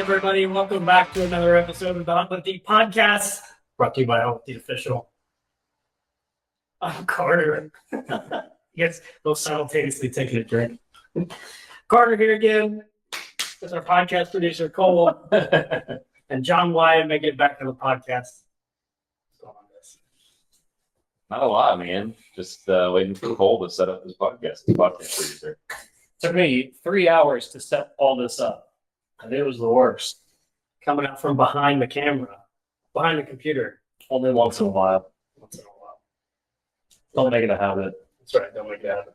everybody. Welcome back to another episode of the Untold podcast, brought to you by Untold Official. I'm Carter. Yes, both simultaneously taking a drink. Carter here again with our podcast producer, Cole, and John Wyatt making it back to the podcast. What's going on, guys? Not a lot, man. Just waiting for Cole to set up his podcast. His podcast producer. Took me 3 hours to set all this up. And it was the worst. Coming out from behind the camera, behind the computer. Only once in a while. Once in a while. Don't make it a habit. That's right. Don't make it happen.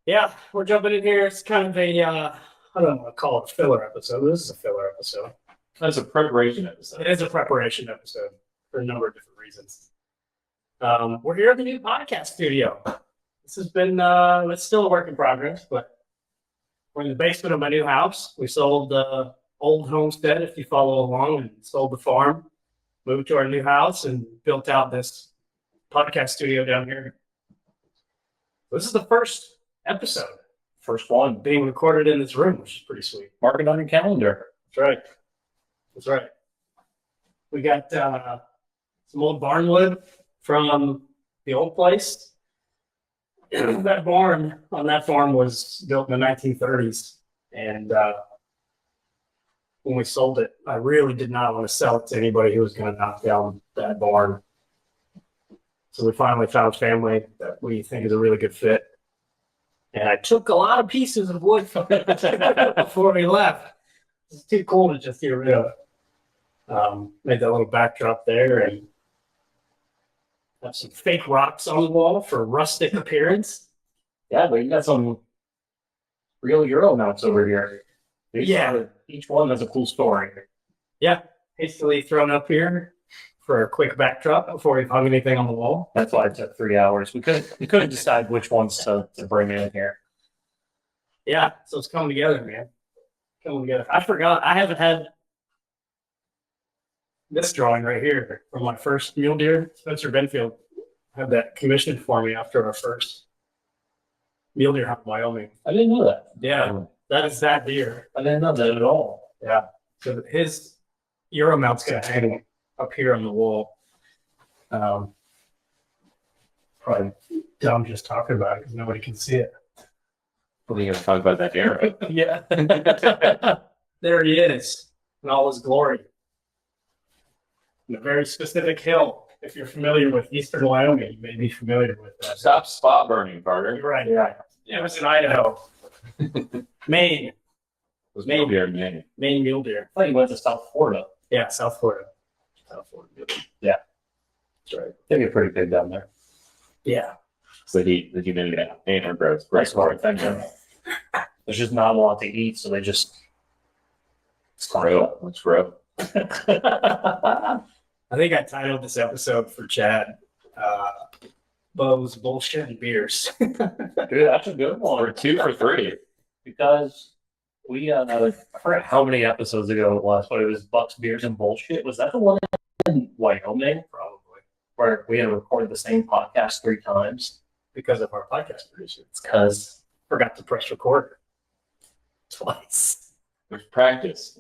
Yeah, we're jumping in here. It's kind of a, I don't want to call it a filler episode. This is a filler episode. That's a preparation episode. It is a preparation episode for a number of different reasons. We're here at the new podcast studio. This has been, it's still a work in progress, but we're in the basement of my new house. We sold the old homestead, if you follow along, and sold the farm, moved to our new house, and built out this podcast studio down here. This is the first episode, First one. being recorded in this room, which is pretty sweet. Mark it on your calendar. That's right. That's right. We got some old barn wood from the old place. That barn on that farm was built in the 1930s. And when we sold it, I really did not want to sell it to anybody who was going to knock down that barn. So we finally found a family that we think is a really good fit. And I took a lot of pieces of wood from it before we left. It's too cool to just get rid of. Made that little backdrop there and have some fake rocks on the wall for rustic appearance. Yeah, but you got some real Euro mounts over here. Each one has a cool story. Yeah, hastily thrown up here for a quick backdrop before we hung anything on the wall. That's why it took 3 hours. We couldn't decide which ones to bring in here. Yeah, so it's coming together, man. Coming together. I forgot, I haven't had this drawing right here from my first mule deer. Spencer Benfield had that commissioned for me after our first mule deer hunt in Wyoming. I didn't know that. Yeah, that is that deer. I didn't know that at all. Yeah. So his Euro mount's gonna hang up here on the wall. Probably dumb just talking about it because nobody can see it. What are you going to talk about that era? Yeah. There he is in all his glory. In a very specific hill. If you're familiar with eastern Wyoming, you may be familiar with that. Stop spot burning, Carter. You're right. Yeah. It was in Idaho. Maine. It was mule deer in Maine. Maine mule deer. I thought you went to South Florida. Yeah, South Florida. South Florida mule deer. Yeah. That's right. They get pretty big down there. Yeah. So the humidity and growth. That's what I think. There's just not a lot to eat, so they just Let's grow. Let's grow. I think I titled this episode for Chad, Bo's Bullshit and Beers. Dude, that's a good one. Or 2 for 3. Because we, I forgot how many episodes ago it was, but it was Bucks, Beers, and Bullshit. Was that the one in Wyoming? Probably. Where we had recorded the same podcast 3 times? Because of our podcast producer. It's because Forgot to press record twice. There's practice.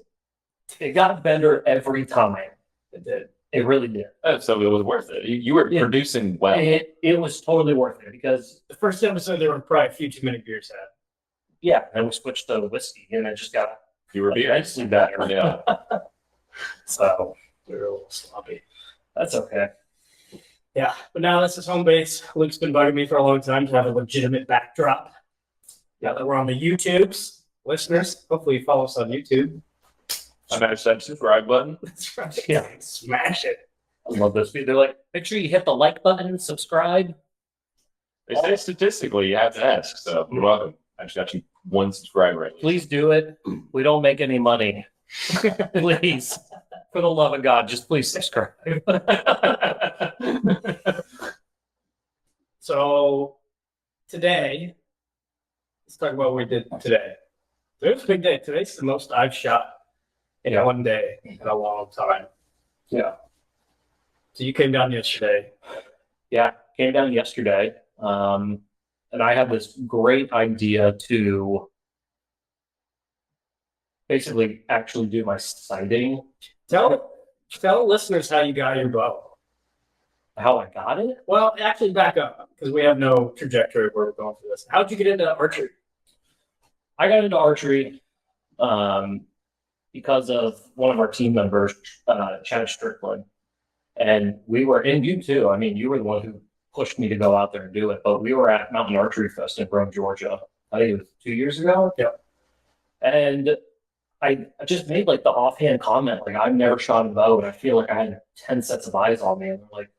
it got better every time. It did. It really did. So it was worth it. You were Yeah. producing well. It was totally worth it because, The first episode, there were probably a few too many beers had. yeah, and we switched to whiskey and it just got You were being immensely better. Yeah. So We were a little sloppy. that's okay. Yeah, but now this is home base. Luke's been bugging me for a long time to have a legitimate backdrop. Now that we're on the YouTubes, listeners, hopefully you follow us on YouTube. Smash that subscribe button. That's right. Yeah. Smash it. I love this. They're like, make sure you hit the like button and subscribe. They say statistically you have to ask. So you're welcome. I just got you 1 subscriber. Right? Please do it. We don't make any money. Please. For the love of God, just please subscribe. So today, let's talk about what we did today. It was a big day. Today's the most I've shot in one day in a long time. Yeah. So you came down yesterday. Yeah, came down yesterday. And I had this great idea to basically actually do my sighting. Tell listeners how you got your bow. How I got it? Well, actually, back up because we have no trajectory where we're going for this. How'd you get into archery? I got into archery because of one of our team members, Chad Strickland. And we were, and you too. I mean, you were the one who pushed me to go out there and do it. But we were at Mountain Archery Fest in Rome, Georgia. I think it was 2 years ago. Yeah. And I just made like the offhand comment, like I've never shot a bow, and I feel like I had 10 sets of eyes on me, and they're like,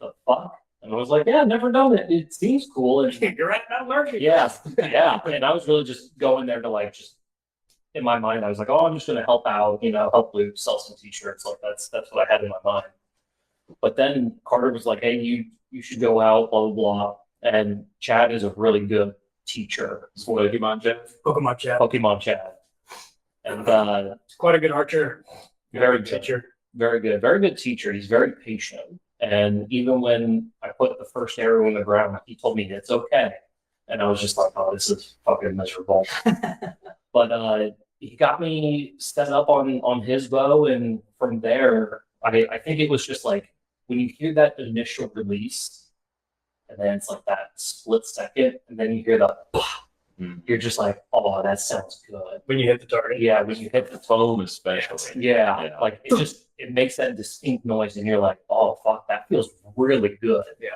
"The fuck?" And I was like, "Yeah, I've never done it. It seems cool." And You're at Mountain Archery. yeah, yeah. And I was really just going there to like just in my mind, I was like, "Oh, I'm just gonna help out, help Luke sell some t-shirts." Like that's what I had in my mind. But then Carter was like, "Hey, you should go out, blah blah blah." And Chad is a really good teacher. Pokemon Jeff. Pokemon chat. Pokemon Chad. And He's quite a good archer. very good good, teacher. very good teacher. He's very patient. And even when I put the first arrow in the ground, he told me it's okay. And I was just like, "Oh, this is fucking miserable." But he got me set up on his bow, and from there, I think it was just like when you hear that initial release, and then it's like that split second, and then you hear the, you're just like, "Oh, that sounds good." When you hit the target. Yeah, when you hit the Foam especially. yeah, like it makes that distinct noise, and you're like, "Oh fuck, that feels really good." Yeah.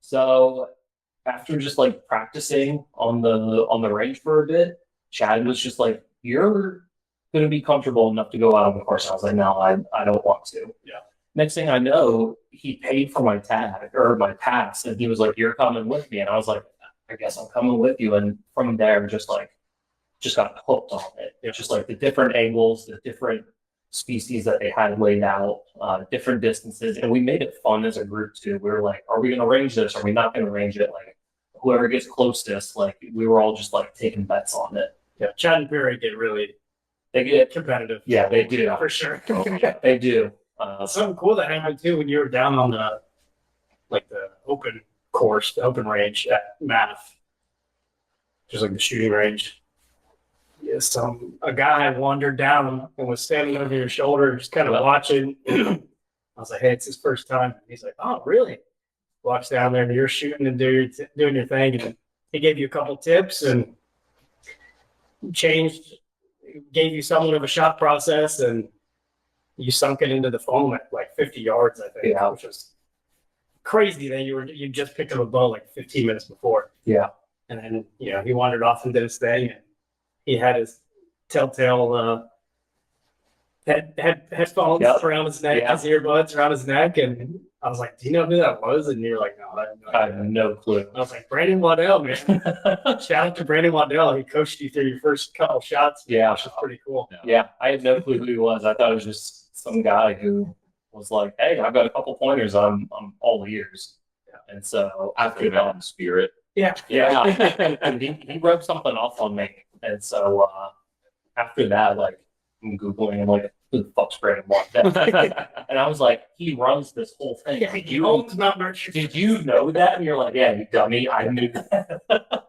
So after just like practicing on the range for a bit, Chad was just like, "You're gonna be comfortable enough to go out on the course." I was like, "No, I don't want to." Yeah. Next thing I know, he paid for my tag or my pass, and he was like, "You're coming with me," and I was like, "I guess I'm coming with you." And from there, just got hooked on it. It's just like the different angles, the different species that they had laid out, different distances, and we made it fun as a group too. We were like, "Are we going to range this? Are we not going to range it?" Like whoever gets closest, like we were all just like taking bets on it. Yeah. Chad and Perry get really They get, competitive. yeah, they do For sure. they do. Something cool that happened too when you were down on the open course, the open range at Math, just like the shooting range. Yeah, a guy wandered down and was standing over your shoulder, just kind of watching. I was like, "Hey, it's his first time." And he's like, "Oh, really?" Walks down there and you're shooting and doing your thing, and he gave you a couple tips and gave you somewhat of a shot process, and you sunk it into the foam at like 50 yards, I think, Yeah. which was crazy that you just picked up a bow like 15 minutes before. Yeah. And then, he wandered off and did his thing, and he had his telltale headphones Yep. around his neck, Yeah. his earbuds around his neck, and I was like, "Do you know who that was?" And you're like, "No, I have no I idea." have no clue. I was like, "Brandon Waddell, man." Shout out to Brandon Waddell. He coached you through your first couple shots. Yeah. Which was pretty cool. Yeah, I had no clue who he was. I thought it was just some guy who was like, "Hey, I've got a couple pointers. I'm all ears." Yeah. And so After that spirit. Yeah. and he rubbed something off on me. And so after that, like I'm Googling and like, "Who the fuck's Brandon Waddell?" And I was like, "He runs this whole thing." Yeah, he owns Mount Archer. Did you know that? And you're like, "Yeah, you dummy, I knew that."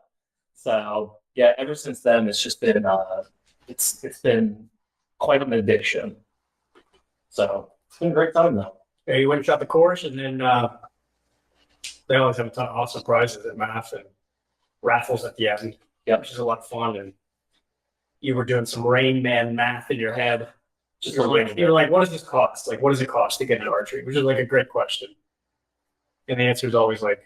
So yeah, ever since then, it's just been it's been quite an addiction. So it's been a great time though. Yeah, you went and shot the course, and then they always have a ton of awesome prizes at Math and raffles at the end. Yep. Which is a lot of fun. And you were doing some Rain Man math in your head. Just You're like, "What does this cost? Like, what does it cost to get into archery?" Which is like a great question. And the answer is always like,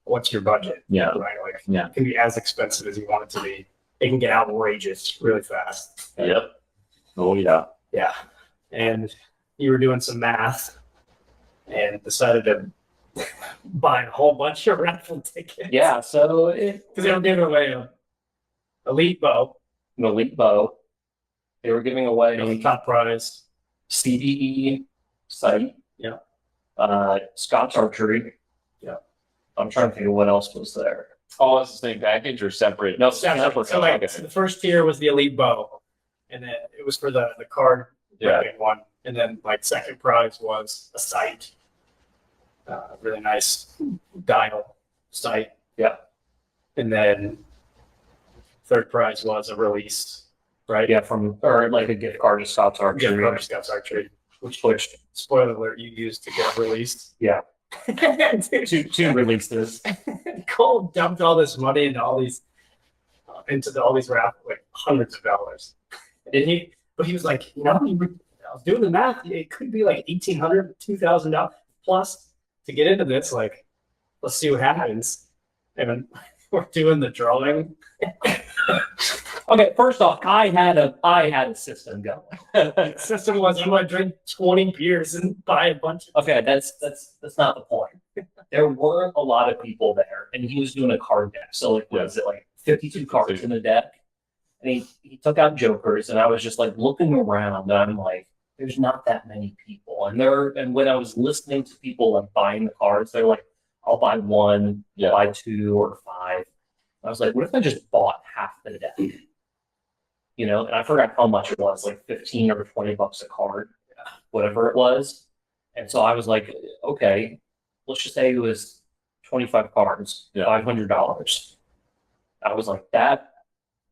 "What's your budget?" Yeah. Right? Like, Yeah. it can be as expensive as you want it to be. It can get outrageous really fast. Yep. Oh yeah. Yeah. And you were doing some math and decided to buy a whole bunch of raffle tickets. Yeah, so Because they were giving away a elite bow, an elite bow. They were giving away the top prize. CDE sight. Yeah. Scott's archery. Yeah. I'm trying to think of what else was there. Oh, it's the same package or separate? No, Separate. So like, Okay. the first tier was the elite bow, and then it was for the card Yeah. wrapping one. And then like second prize was a sight, really nice dial sight. Yeah. And then third prize was a release right? Yeah, or like a gift card to Scott's Yeah, Archery. Cobra Scouts Archery. Which Spoiler alert, you used to get released. Yeah. Dude, two releases. Cole dumped all this money into all these raffles, like hundreds of dollars. But he was like, I was doing the math. It could be like $1,800, $2,000 plus to get into this. Like, let's see what happens. And then we're doing the drawing. Okay, first off, I had a system going. The system was I'm gonna drink 20 beers and buy a bunch of. Okay, that's not the point. There weren't a lot of people there, and he was doing a card deck. So like, what is it, like 52 cards in a deck? And he took out jokers, and I was just like looking around, and I'm like, there's not that many people. And when I was listening to people like buying the cards, they're like, I'll buy one, buy two or five. I was like, what if I just bought half the deck? And I forgot how much it was, like 15 or 20 bucks a card, whatever it was. And so I was like, okay, let's just say it was 25 cards, $500. I was like,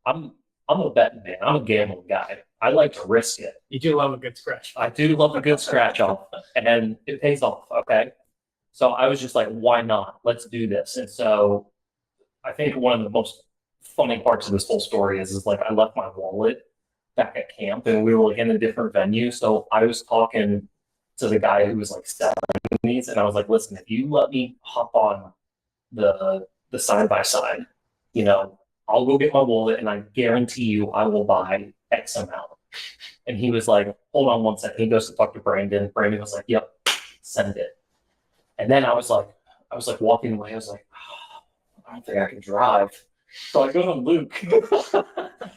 I'm a betting man. I'm a gambling guy. I like to risk it. You do love a good scratch. I do love a good scratch off, and it pays off. Okay. So I was just like, why not? Let's do this. And so I think one of the most funny parts of this whole story is like I left my wallet back at camp, and we were like in a different venue. So I was talking to the guy who was like selling these, and I was like, listen, if you let me hop on the side by side, I'll go get my wallet, and I guarantee you I will buy X amount. And he was like, hold on one second. He goes to talk to Brandon. Brandon was like, yep, send it. And then I was like walking away. I was like, I don't think I can drive. So I go to Luke.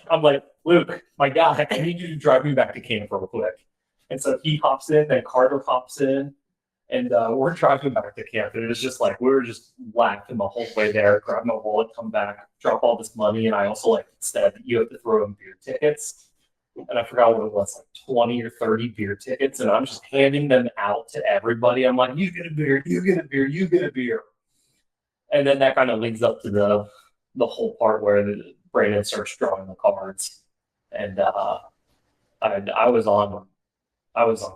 I'm like, Luke, my guy, I need you to drive me back to camp real quick. And so he hops in, and Carter hops in, and we're driving back to camp. And it was just like, we were just laughing the whole way there, grab my wallet, come back, drop all this money. And I also like said, you have to throw in beer tickets. And I forgot what it was, like 20 or 30 beer tickets. And I'm just handing them out to everybody. I'm like, you get a beer, you get a beer, you get a beer. And then that kind of leads up to the whole part where Brandon starts drawing the cards. And I was on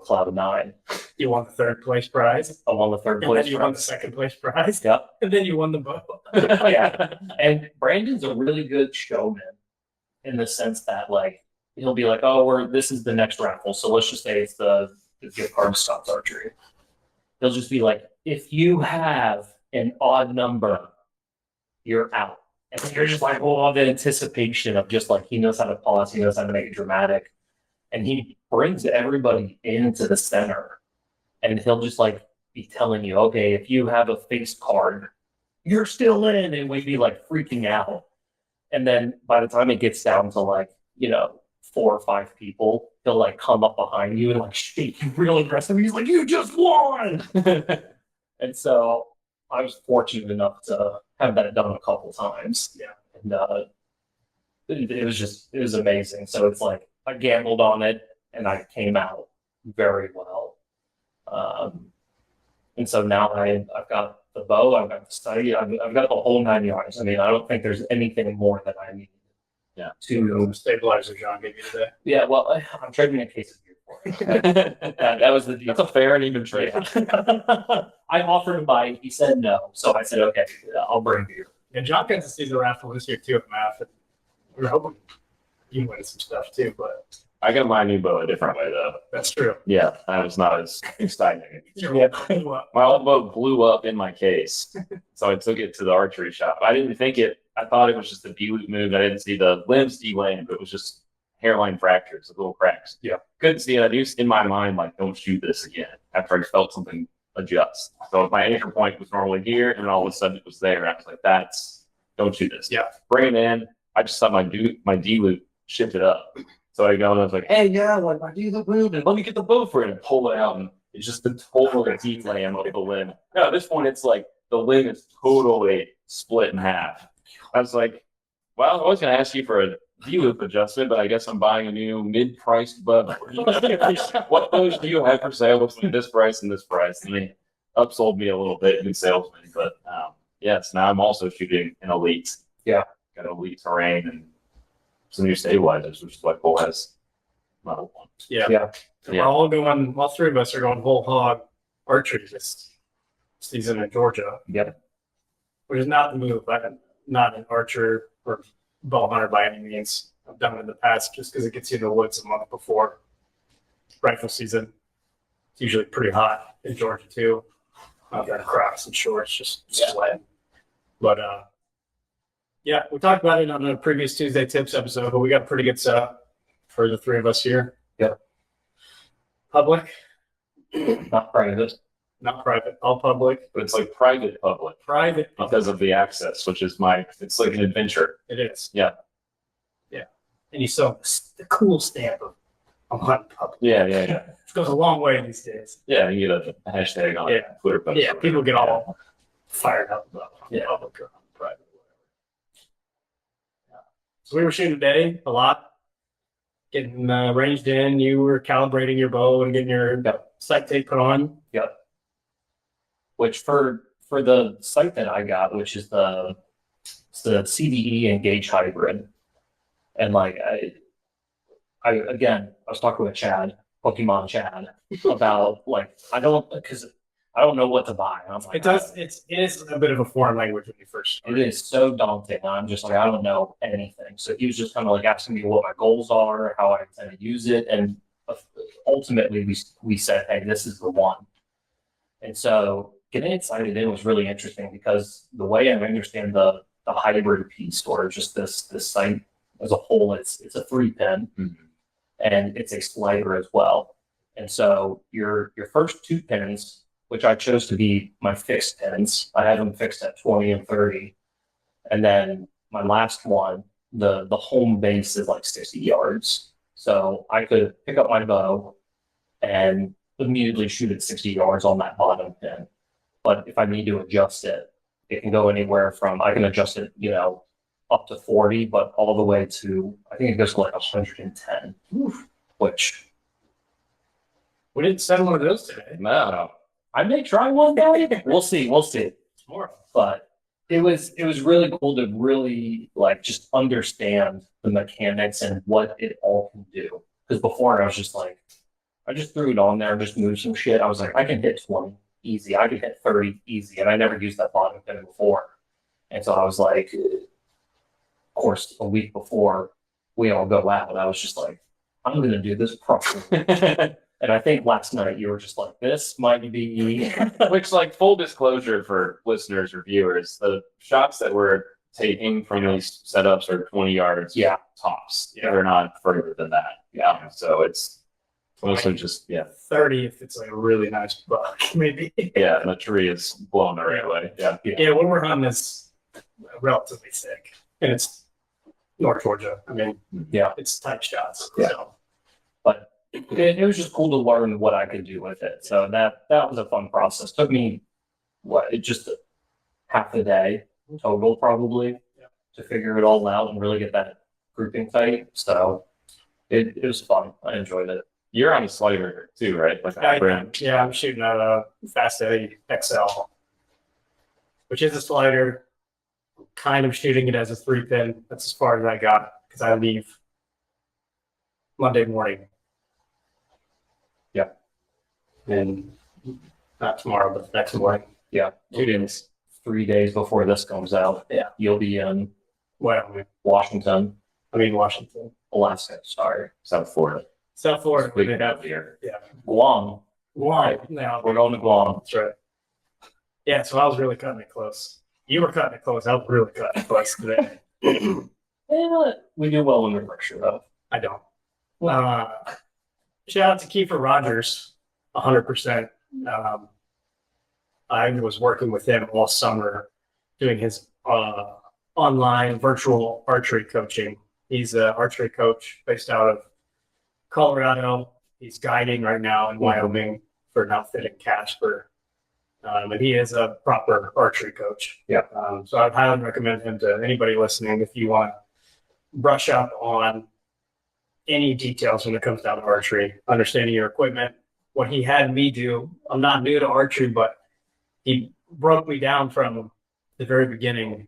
cloud nine. You won the third place prize. I won the third And place then you won the second place prize. Yep. And then you won the boat. Yeah. And Brandon's a really good showman in the sense that like he'll be like, oh, this is the next raffle. So let's just say it's the gift card to Scott's Archery. He'll just be like, if you have an odd number, you're out. And you're just like, oh, the anticipation of just like, he knows how to pause, he knows how to make it dramatic. And he brings everybody into the center, and he'll just like be telling you, okay, if you have a face card, you're still in, and we'd be like freaking out. And then by the time it gets down to like, 4 or 5 people, he'll like come up behind you and like shake you real aggressive. He's like, you just won. And so I was fortunate enough to have that done a couple times. Yeah. And it was amazing. So it's like I gambled on it and I came out very well. And so now I've got the bow, I've got the study, I've got the whole 9 yards. I mean, I don't think there's anything more that I need. Yeah. To stabilizer John gave you today. Yeah, well, I'm trading a case of beer for it. that was the deal. That's a fair and even trade. I offered to buy it. He said no. So I said, okay, I'll bring beer. And John got to see the raffle this year too at Math. We were hoping you win some stuff too, but I got my new bow a different way though. that's true. Yeah, that was not as exciting. Yeah. My old bow blew up in my case, so I took it to the archery shop. I didn't think it. I thought it was just a D-loop move. I didn't see the limbs delaying, but it was just hairline fractures, little cracks. Yeah, couldn't see it. I knew in my mind like, don't shoot this again. After I felt something adjust, so my anchor point was normally here, and all of a sudden it was there. I was like, don't shoot this. Yeah, bring it in. I just thought my D-loop shifted up. So I go and I was like, hey, yeah, like my D-loop moved, and let me get the bow for it and pull it out, and it's just the total D-lam of the limb. No, at this point, it's like the limb is totally split in half. I was like, well, I was going to ask you for a D-loop adjustment, but I guess I'm buying a new mid-priced bow. What bows do you have for sale between this price and this price? And they upsold me a little bit, good salesman, but yes, now I'm also shooting an elite. Yeah. Got elite terrain, and some new stabilizers, which is why Cole has Model 1. Yeah. Yeah. We're all three of us are going whole hog archery this season in Georgia, Yep. which is not the move. I'm not an archer or bow hunter by any means. I've done it in the past just because it gets you in the woods a month before rifle season. It's usually pretty hot in Georgia too. I've got Crocs and shorts, just sweating. But yeah, we talked about it on the previous Tuesday Tips episode, but we got a pretty good setup for the three of us here. Yep. Public, Not private. not private, all public. But it's like private public Private because of the access, which is it's like an adventure. It is. Yeah. Yeah. And you saw the cool stamp of I'm hunting public. Yeah. It goes a long way these days. Yeah, you get a hashtag on Yeah. Twitter post. Yeah, people get all fired up about hunting public or hunting private. Yeah. So we were shooting today a lot, getting ranged in. You were calibrating your bow and getting your sight tape put on. Yep. Which for the sight that I got, which is the CDE Engage Hybrid, and like I was talking with Chad, Pokemon Chad, about like I don't know what to buy. And I'm like, It is a bit of a foreign language when you first start. It is so daunting. I'm just like, I don't know anything. So he was just kind of like asking me what my goals are, how I intend to use it. And ultimately we said, hey, this is the one. And so getting it sighted in was really interesting because the way I understand the hybrid piece or just this sight as a whole, it's a 3-pin and it's a slider as well. And so your first 2 pins, which I chose to be my fixed pins. I had them fixed at 20 and 30. And then my last one, the home base is like 60 yards. So I could pick up my bow and immediately shoot at 60 yards on that bottom pin. But if I need to adjust it, it can go anywhere from, I can adjust it, up to 40, but all the way to, I think it goes to like 110, which. We didn't send one of those today. No. I may try one day. We'll see. Tomorrow. But it was really cool to really like just understand the mechanics and what it all can do. Because before I was just like, I just threw it on there and just moved some shit. I was like, I can hit 20 easy. I can hit 30 easy. And I never used that bottom pin before. And so I was like, of course, a week before we all go out, I was just like, I'm going to do this properly. And I think last night you were just like, this might be. Which, like, full disclosure for listeners or viewers, the shots that we're taking from these setups are 20 yards tops. Yeah. They're not further than that. Yeah. So it's mostly just, 30 if it's like a really nice buck, maybe. Yeah, the tree is blown the right way. Yeah. Yeah, what we're hunting is relatively thick. And it's North Georgia. I mean, it's tight shots. Yeah. So. But it was just cool to learn what I could do with it. So that was a fun process. Took me just half a day total probably to figure it all out and really get that grouping tight. So it was fun. I enjoyed it. You're on a slider too, right? Like I'm shooting at a Fast Eddie XL, which is a slider. Kind of shooting it as a 3-pin. That's as far as I got because I leave Monday morning. Yeah. And not tomorrow, but the next morning. Yeah. 2 days. 3 days before this comes out. Yeah. You'll be in Wyoming. Washington, Washington. Alaska. Sorry. South Florida. South Florida. We They can have have here. Guam. Guam. Now, We're going to Guam. that's right. Yeah, so I was really cutting it close. You were cutting it close. I was really cutting it close today. Yeah, we do well under pressure though. I don't. Shout out to Kiefer Rogers, 100%. I was working with him all summer doing his online virtual archery coaching. He's an archery coach based out of Colorado. He's guiding right now in Wyoming for an outfit in Casper. And he is a proper archery coach. Yeah. So I'd highly recommend him to anybody listening if you want to brush up on any details when it comes down to archery, understanding your equipment. What he had me do, I'm not new to archery, but he broke me down from the very beginning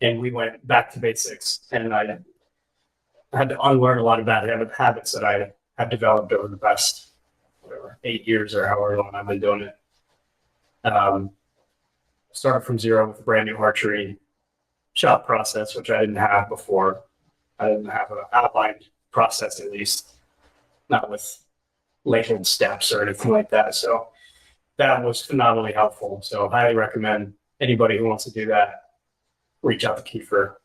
and we went back to basics. And I I had to unlearn a lot of bad habits that I have developed over the past, whatever, 8 years or however long I've been doing it. Started from zero with a brand new archery shop process, which I didn't have before. I didn't have an outlined process, at least, not with labeled steps or anything like that. So that was phenomenally helpful. So highly recommend anybody who wants to do that, reach out to Kiefer.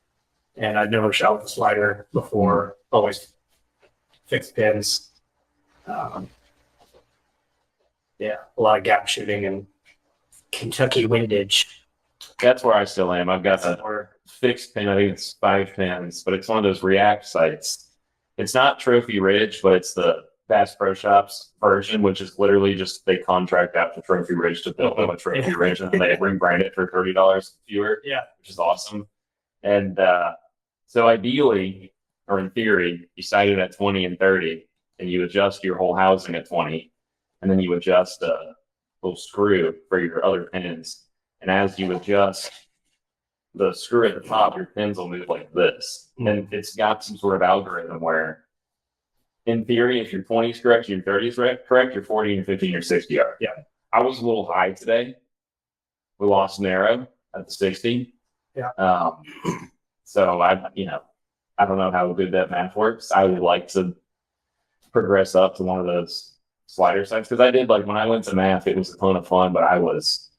And I'd never shot with a slider before, always fixed pins. Yeah, a lot of gap shooting and Kentucky windage. That's where I still am. I've got That's a where, fixed pin. I think it's 5 pins, but it's one of those React sites. It's not Trophy Ridge, but it's the Bass Pro Shops version, which is literally just they contract out to Trophy Ridge to build them a Trophy Ridge, and then they rebrand it for $30 fewer. Yeah. Which is awesome. And so ideally, or in theory, you sight it at 20 and 30, and you adjust your whole housing at 20, and then you adjust a little screw for your other pins. And as you adjust the screw at the top, your pins will move like this. And it's got some sort of algorithm where, in theory, if your 20 is correct, your 30 is correct, your 40 and 50 and your 60 are. Yeah. I was a little high today. We lost an arrow at the 60. Yeah. So I don't know how good that math works. I would like to progress up to one of those slider sites, because I did, like, when I went to math, it was a ton of fun, but I was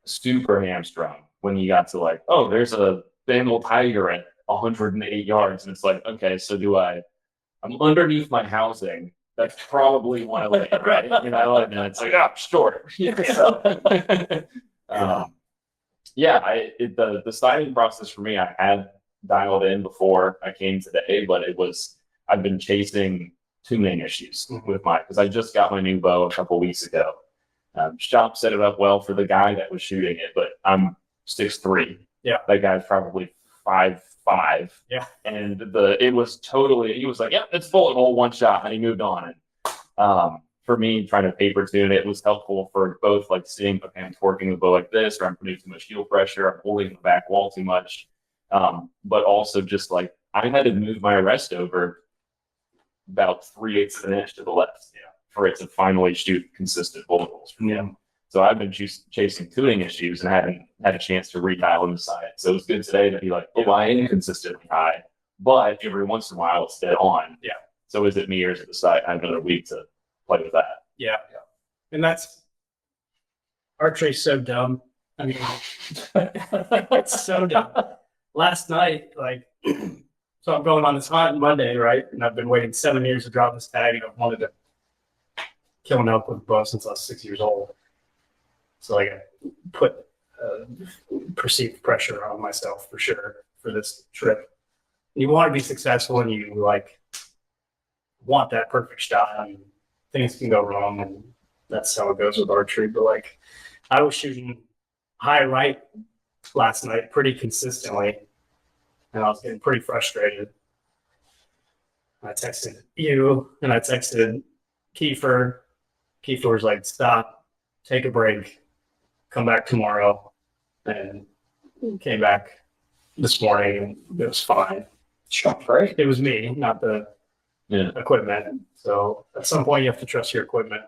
super hamstrung when you got to, like, oh, there's a Bengal tiger at 108 yards, and it's like, okay, so I'm underneath my housing. That's probably one of it, right? And it's like, oh, sure. The sighting process for me, I had dialed in before I came today, but I've been chasing tuning issues with because I just got my new bow a couple weeks ago. Shop set it up well for the guy that was shooting it, but I'm 6'3". Yeah. That guy's probably 5'5". Yeah. And he was like, yeah, it's bullet hole, one shot, and he moved on. And for me, trying to paper tune it was helpful for both, like, seeing, okay, I'm torquing the bow like this, or I'm putting too much heel pressure, I'm holding the back wall too much. But also just, like, I had to move my arrest over about 3/8 of an inch to the left for it to finally shoot consistent bullet holes for me. Yeah. So I've been chasing tuning issues and hadn't had a chance to redial them aside. So it was good today to be like, oh, I am consistently high, but every once in a while it's dead on. Yeah. So is it me or is it the site? I have another week to play with that. Yeah. And archery's so dumb. I mean, it's so dumb. Last night, so I'm going on this hunt Monday, right? And I've been waiting 7 years to drop this tag, and I've wanted to kill an elk with a bow since I was 6 years old. So I put perceived pressure on myself for sure for this trip. You want to be successful, and you want that perfect shot. I mean, things can go wrong, and that's how it goes with archery. But I was shooting high right last night pretty consistently, and I was getting pretty frustrated. I texted you, and I texted Kiefer. Kiefer was like, stop, take a break, come back tomorrow. And came back this morning, and it was fine. Shot right. It was me, not the equipment. So at some point, you have to trust your equipment.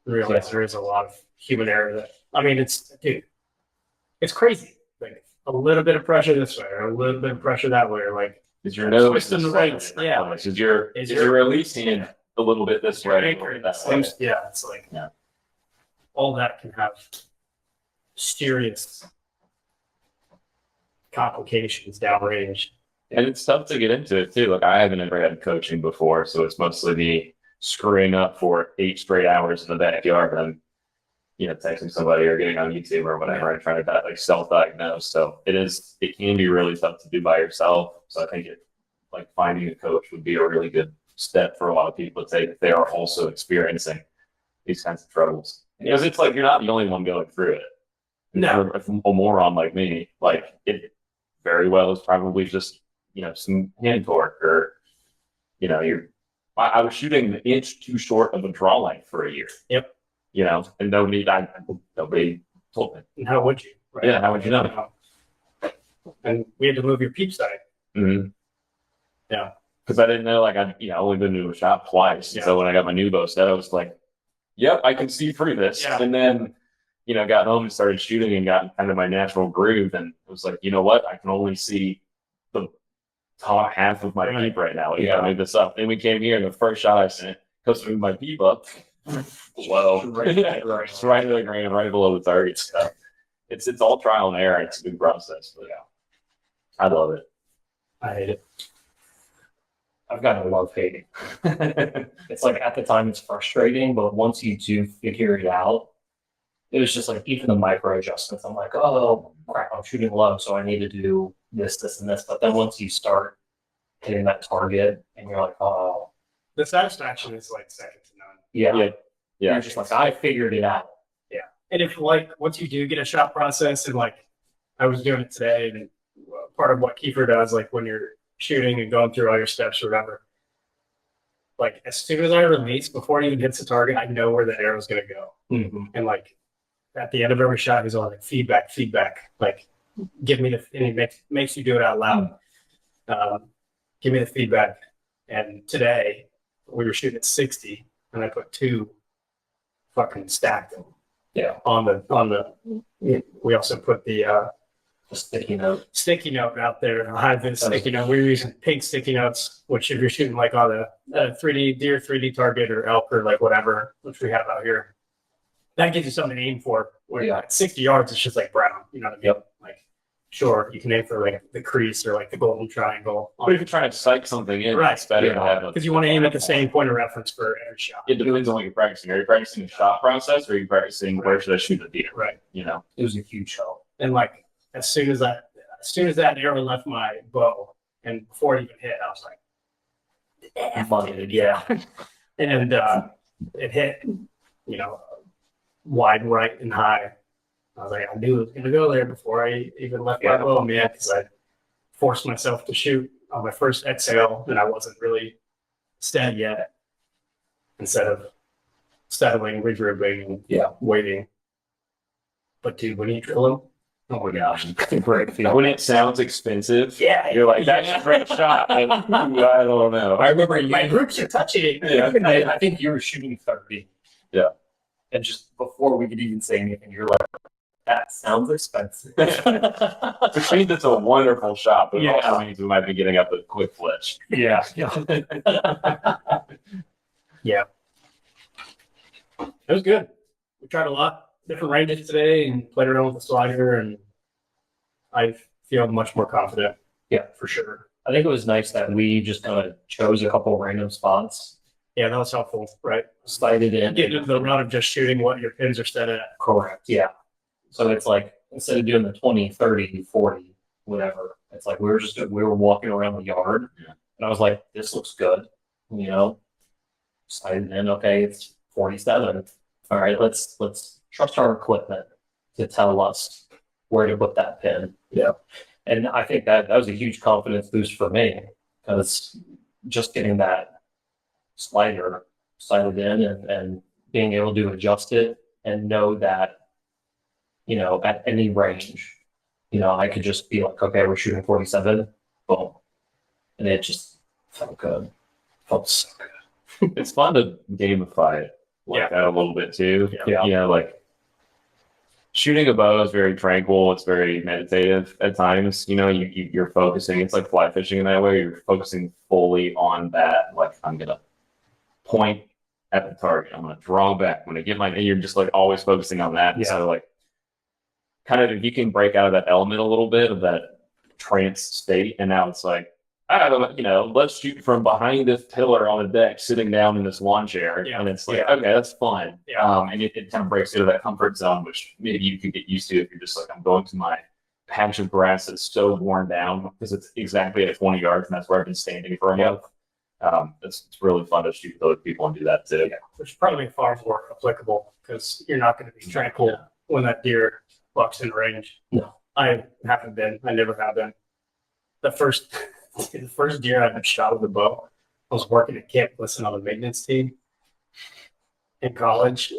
Realize there is a lot of human error it's crazy. Like a little bit of pressure this way, or a little bit of pressure that way, or is your nose twisting the right? Yeah. Is your release hand a little bit this way? Yeah, it's all that can have serious complications downrange. And it's tough to get into it too. Like, I haven't ever had coaching before, so it's mostly me screwing up for 8 straight hours in the backyard and texting somebody or getting on YouTube or whatever and trying to self-diagnose. So it can be really tough to do by yourself. So I think finding a coach would be a really good step for a lot of people to take if they are also experiencing these kinds of troubles. Because it's you're not the only one going through it. No. If a moron like me, it very well is probably just, some hand torque or, I was shooting an inch too short of a draw length for a year. Yep. And nobody told me. And how would you? Right? Yeah, how would you know? And we had to move your peep sight. Mm-hmm. Yeah. Because I didn't know, like, I only been to a shop twice. Yeah. So when I got my new bow set, I was like, yep, I can see through this. Yeah. And then, got home and started shooting and got kind of my natural groove. And it was like, you know what? I can only see the top half of my Right. peep right now. We Yeah. gotta move this up. Then we came here, and the first shot I sent goes to move my peep up. Whoa. Right. It's right to the ground, right below the target. So it's all trial and error. It's a good process. But yeah, I love it. I hate it. I've got to love hating. It's like at the time it's frustrating, but once you do figure it out, it was just like even the micro adjustments. I'm like, oh crap, I'm shooting low, so I need to do this, this, and this. But then once you start hitting that target, and you're like, oh The satisfaction is like second to none. yeah, Yeah. Yeah. you're just like, I figured it out. And if like once you do get a shot process, and like I was doing it today, and part of what Kiefer does, like when you're shooting and going through all your steps or whatever, like as soon as I release, before it even hits the target, I know where the arrow's gonna go. Mm-hmm. And like at the end of every shot, he's all like feedback, like give me the, and he makes you do it out loud. Give me the feedback. And today we were shooting at 60, and I put 2 fucking stacked them. Yeah. On the, we also put the Just sticky note. sticky note out there, a high vis sticky note. We were using pink sticky notes, which if you're shooting like on a 3D deer, 3D target or elk or like whatever, which we have out here, that gives you something to aim for. Where Yeah. at 60 yards, it's just like brown. You know what I mean? Yep. Like, sure, you can aim for like the crease or like the golden triangle. But if you're trying to psych something in, Right. it's better to have Because you want to aim at the same point of reference for every shot. It depends on what you're practicing. Are you practicing the shot process, or are you practicing where should I shoot the deer? Right. It was a huge help. And like as soon as that arrow left my bow and before it even hit, I was like, Money, yeah. and it hit, wide right and high. I was like, I knew it was gonna go there before I even left my bow, man, because I forced myself to shoot on my first exhale, and I wasn't really steady yet. Instead of settling, regrouping, and waiting. But dude, when you drill them, oh my gosh, Great feeling. When it sounds expensive, yeah, you're like, that's a great shot. And, I don't know. I remember you. my groups are touching. Yeah. I think you were shooting 30. Yeah. And just before we could even say anything, you're like, that sounds expensive. Which means it's a wonderful shot, but it Yeah. also means we might be getting up a quick fletch. Yeah. Yeah. It was good. We tried a lot different ranges today and played around with the slider, and I feel much more confident. Yeah. For sure. I think it was nice that we just kind of chose a couple random spots, Yeah, that was helpful, right? slided in. Getting into the route of just shooting what your pins are set at. Correct. Yeah. So it's like, instead of doing the 20, 30, 40, whatever, it's like we were walking around the yard, and I was like, this looks good, slided in. Okay, it's 47. All right, let's trust our equipment to tell us where to put that pin. Yeah. And I think that was a huge confidence boost for me, because just getting that slider sighted in and being able to adjust it and know that, at any range, I could just be like, okay, we're shooting 47, boom. And it just felt good. Felt so good. It's fun to gamify it like that a little bit too. Yeah. Like shooting a bow is very tranquil. It's very meditative at times. You're focusing. It's like fly fishing in that way. You're focusing fully on that. Like, I'm gonna point at the target. I'm gonna draw back. I'm gonna get and you're just like always focusing on that. Yeah. So like, kind of if you can break out of that element a little bit of that trance state, and now it's like, let's shoot from behind this pillar on the deck, sitting down in this lawn chair, and it's like, okay, that's fun. And it kind of breaks into that comfort zone, which maybe you could get used to if you're just like, I'm going to my patch of grass that's so worn down because it's exactly at 20 yards, and that's where I've been standing for a month. It's really fun to shoot with other people and do that too. Yeah, which is probably far more applicable because you're not going to be tranquil when that deer bucks in range. No. I haven't been. I never have been. The first deer I ever shot with a bow, I was working at Camp Listen on the maintenance team in college.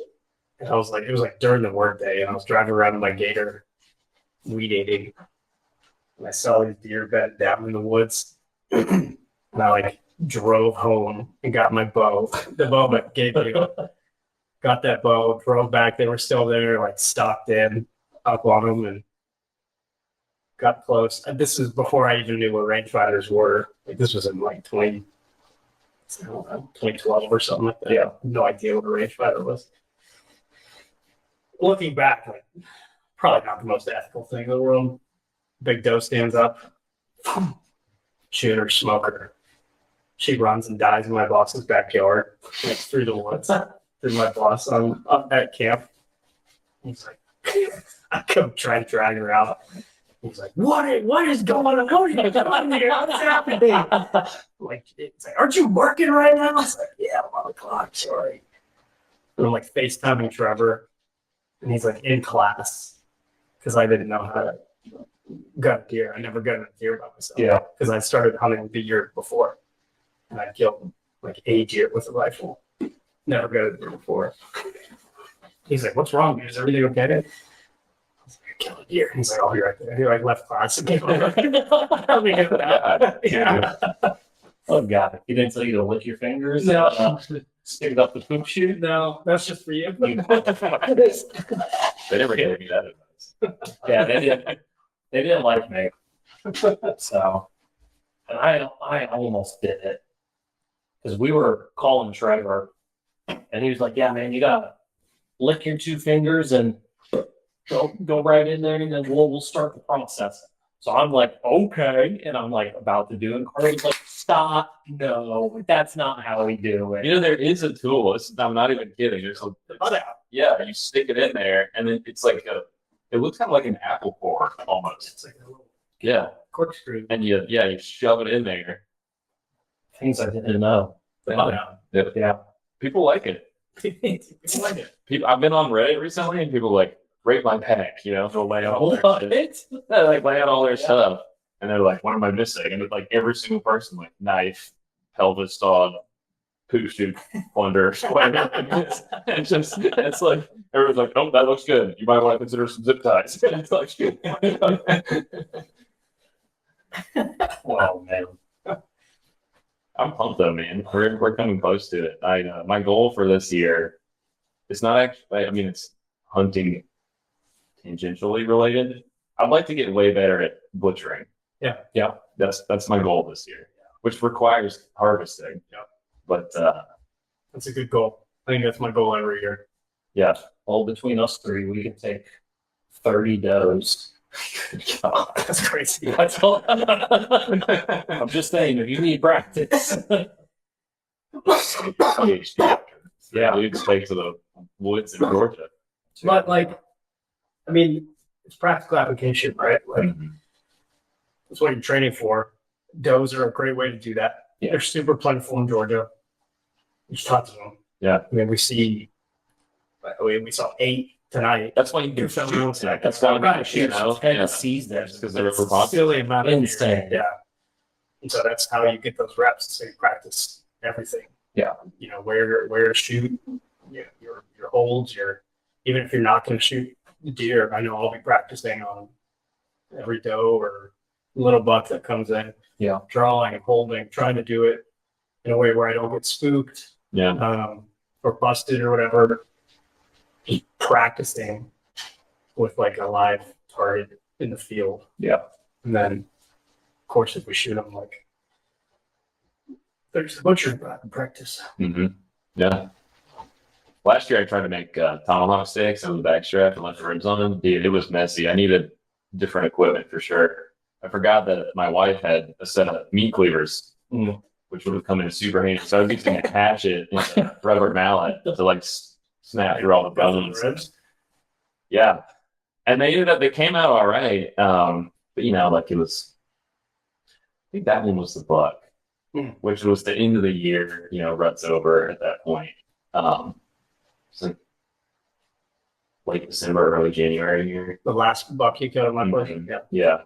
And I was like, it was like during the workday, and I was driving around in my gator weed eating. And I saw these deer bed down in the woods. And And I like drove home and got my bow, the bow I gave you. Got that bow, drove back. They were still there, like stocked in up on them, and got close. And this is before I even knew what rangefinders were. Like this was in like 2012 or something like that. Yeah. No idea what a rangefinder was. Looking back, like probably not the most ethical thing in the world. Big doe stands up, shooter, smoker. She runs and dies in my boss's backyard, like through the woods. Through my boss up at camp. He's like, I come try to drag her out. He's like, what is going on here? What's happening? Like, it's like, aren't you working right now? It's like, yeah, I'm on the clock, sorry. And I'm like FaceTiming Trevor, and he's like in class because I didn't know how to gun deer. I never got a deer by myself. Yeah. Because I started hunting the year before, and I killed like a deer with a rifle. Never got a deer before. He's like, what's wrong, dude? Is everything okay? I was like, I killed a deer. He's like, oh, you're right there. He like left class and came over. Yeah. Oh God! He didn't tell you to lick your fingers. No. Stick it up the poop chute. No, that's just for you. They never gave me that advice. Yeah, they didn't like me. So, and I almost did it because we were calling Trevor, and he was like, "Yeah, man, you gotta lick your two fingers and go right in there, and then we'll start the process." So I'm like, "Okay," and I'm like about to do it. And Carly's like, "Stop! No, that's not how we do it." You know, there is a tool. I'm not even kidding. There's a yeah. You stick it in there, and then it's like it looks kind of like an apple core almost. It's like a little Yeah, corkscrew. and you shove it in there. Things I didn't know. Yeah. People like it. People like it. I've been on Reddit recently, and people like rate my pack. You know, they'll lay out all their shit. They like lay out all their stuff, and they're like, "What am I missing?" And it's like every single person, like knife, pelvis dog, poop chute, plunder, square. It's like everyone's like, "Oh, that looks good. You might want to consider some zip ties." It's like, Wow, man. I'm pumped though, man. We're coming close to it. My goal for this year, it's not actually. I mean, it's hunting tangentially related. I'd like to get way better at butchering. Yeah. That's my goal this year, which requires harvesting. Yeah. But That's a good goal. I think that's my goal every year. yeah, Well, between us three, we can take 30 does. That's crazy. That's all. I'm just saying, if you need practice. yeah, we just take to the woods in Georgia. But like, I mean, it's practical application, right? Like that's what you're training for. Does are a great way to do that. Yeah. They're super plentiful in Georgia. There's tons of them. Yeah. I mean, we saw 8 tonight. That's why you can shoot. That's why Right. you know, Ten sees them because they're overpopular. Silly amount of Insane. Yeah. And so that's how you get those reps. So you practice everything. Yeah. You know, where to shoot, your holds, even if you're not going to shoot the deer, I know I'll be practicing on every doe or little buck that comes in. Yeah. Drawing and holding, trying to do it in a way where I don't get spooked, Yeah. or busted or whatever. Just practicing with like a live target in the field. Yeah. And then, of course, if we shoot them, like, there's the butcher practice. Yeah. Last year I tried to make tomahawk steaks on the backstrap and left the ribs on them. Dude, it was messy. I needed different equipment for sure. I forgot that my wife had a set of meat cleavers, which would have come in super handy. So I was using a hatchet and a rubber mallet to like snap through all the bones. Ribs. Yeah. And they came out all right. But you know, like it was, I think that one was the buck, which was the end of the year, you know, rut's over at that point. It's like late December, early January here. The last buck you killed in my place. Mhm. Yeah. Yeah.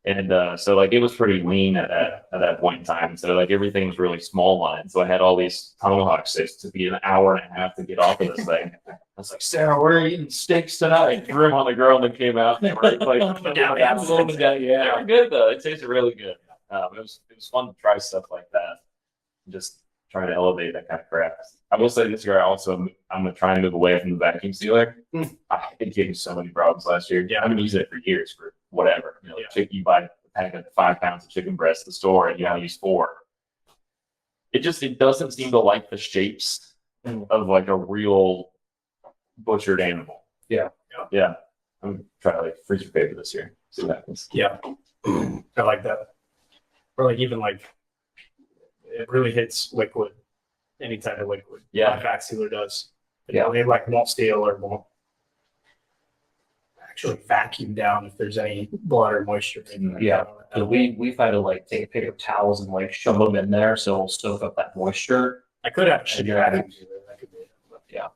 And so like it was pretty lean at that point in time. So like everything was really small line. So I had all these tomahawk steaks. It took me an hour and a half to get off of this thing. I was like, Sarah, we're eating steaks tonight. Threw them on the grill and they came out and they were like, yeah, they were good though. It tasted really good. It was fun to try stuff like that. Just trying to elevate that kind of craft. I will say this year I'm gonna try and move away from the vacuum sealer. It gave me so many problems last year. Yeah. I've been using it for years for whatever. You know, Yeah. you buy a pack of 5 pounds of chicken breast at the store and you only use 4. It doesn't seem to like the shapes of like a real butchered animal. Yeah. Yeah. I'm gonna try like freezer paper this year. See what happens. Yeah. I like that. Or like even like it really hits liquid, any type of liquid. Yeah. Like vac sealer does. Yeah. They like won't steal or won't actually vacuum down if there's any blood or moisture in there. Yeah. So we've had to like take paper towels and like shove them in there so it'll soak up that moisture. I could actually do that. That could be it. But Yeah.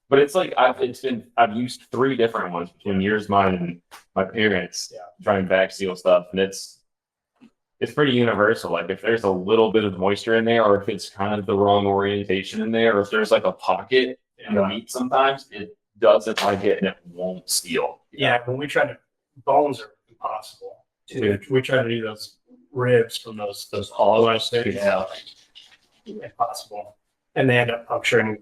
But it's like I've used 3 different ones between yours, mine, and my parents. Yeah. Trying vac seal stuff, and it's pretty universal. Like if there's a little bit of moisture in there, or if it's kind of the wrong orientation in there, or if there's like a pocket in the meat, sometimes it doesn't like it and it won't seal. Yeah, when we try to, bones are impossible. Dude. We try to do those ribs from those Hollows. there. Yeah. Impossible. And they end up puncturing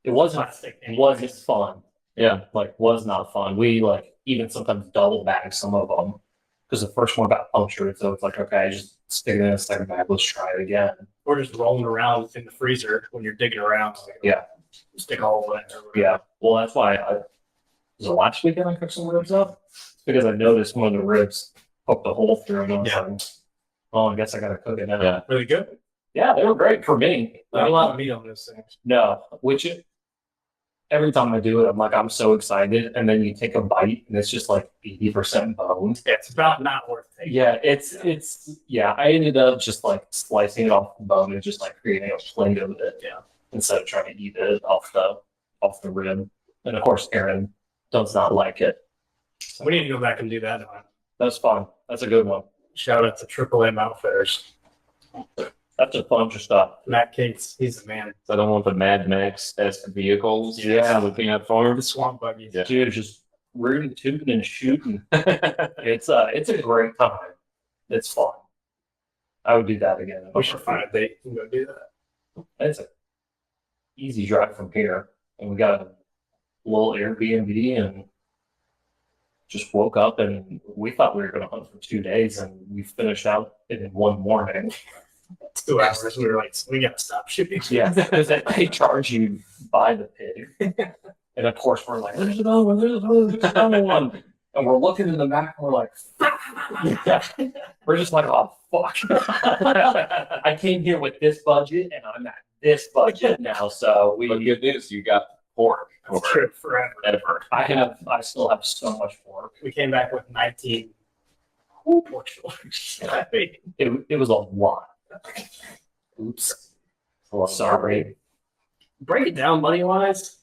It wasn't plastic. it wasn't fun. Yeah. Like was not fun. We like even sometimes double bag some of them because the first one got punctured. So it's like, okay, just stick it in a second bag. Let's try it again. Or just rolling around in the freezer when you're digging around. Like, Yeah. Stick a hole in it. or Yeah. whatever. Well, that's why was it last weekend I cooked some ribs up? It's because I noticed one of the ribs poked a hole through it. And I was Yeah. like, oh, I guess I gotta cook it now. Yeah. Really good. Yeah, they were great for me. Not a lot of meat on those things. No, which every time I do it, I'm like, I'm so excited. And then you take a bite and it's just like 80% bone. Yeah, it's about not worth taking. Yeah, I ended up just like slicing it off the bone and just like creating a plate of it. Yeah. Instead of trying to eat it off the rib. And of course, Aaron does not like it. We need to go back and do that. That's fun. That's a good one. Shout out to Triple M Outfitters. That's a bunch of stuff. Matt Cates, he's the man. So I don't want the Mad Max-esque vehicles. Yeah. Looking at The farms. swamp buggies. Yeah. Dude, just rooting, tooting, and shooting. It's a great time. It's fun. I would do that again. We should find a date and go do that. It's an easy drive from here, and we got a little Airbnb, and just woke up, and we thought we were going to hunt for 2 days, and we finished out in one morning. 2 hours. We were like, we gotta stop shooting. Yeah, because they charge you by the pig, and of course we're like, there's another one, there's another one, and we're looking in the back, and we're like, we're just like, oh fuck, I came here with this budget, and I'm at this budget now, so But good news, you got pork. That's true forever. Ever. I still have so much work. We came back with 19 pork shoulders. I mean, It was a lot. Oops. Sorry. break it down money wise.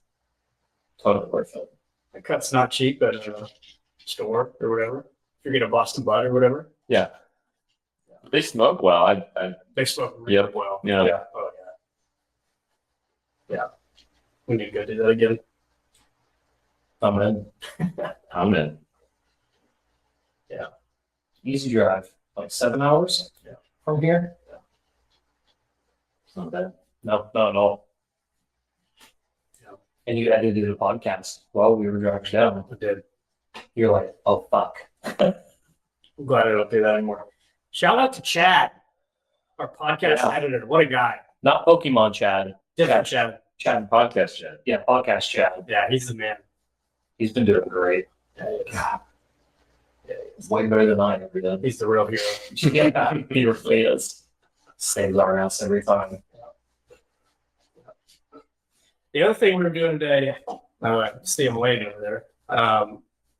Totally worth it. The cut's not cheap at a store or whatever. If you're gonna Boston butt or whatever, Yeah. They smoke well. they smoke really Yep. well. Yeah. Yeah. Oh yeah. Yeah. We need to go do that again. I'm in. I'm in. Easy drive. Like 7 hours Yeah. from here. It's not bad. No, not at all. Yeah. And you edited a podcast while we were driving down. I did. You're like, oh fuck. I'm glad I don't do that anymore. Shout out to Chad, our podcast Yeah. editor. What a guy. Not Pokemon Chad. Different Chad. Chad. Podcast chat. Yeah, podcast Chad. Yeah, he's the man. He's been doing great. Yeah, Way better than I ever did. he's the real hero. Yeah, he really is. Saves our ass every time. The other thing we were doing today, see him waiting over there.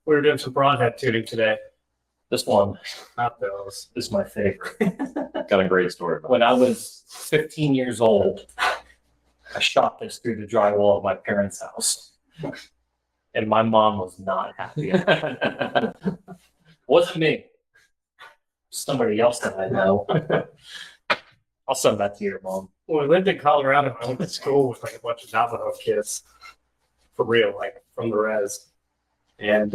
We were doing some broadhead tuning today. This one Not those. is my favorite. Got a great story about When I was 15 years old, I shot this through the drywall of my parents' house. And my mom was not happy. it. Wasn't me. Somebody else that I know. I'll send that to your mom. When we lived in Colorado, I went to school with like a bunch of Navajo kids. For real, like from the res. And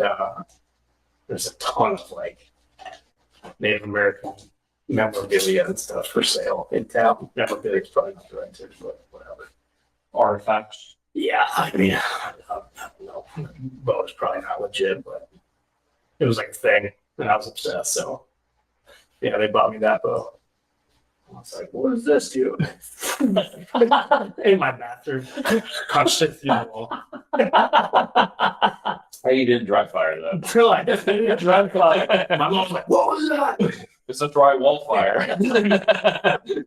there's a ton of like Native American memorabilia and stuff for sale in town. Memorabilia is probably not the right term, but whatever. Artifacts. Yeah, I mean, no, bow is probably not legit, but it was like a thing, and I was obsessed. So, yeah, they bought me that bow. I was like, "What does this do?" In my bathroom, punched it through the wall. Hey, you didn't dry fire though. Until I didn't drive by. My mom was like, "What was that?" It's a drywall fire.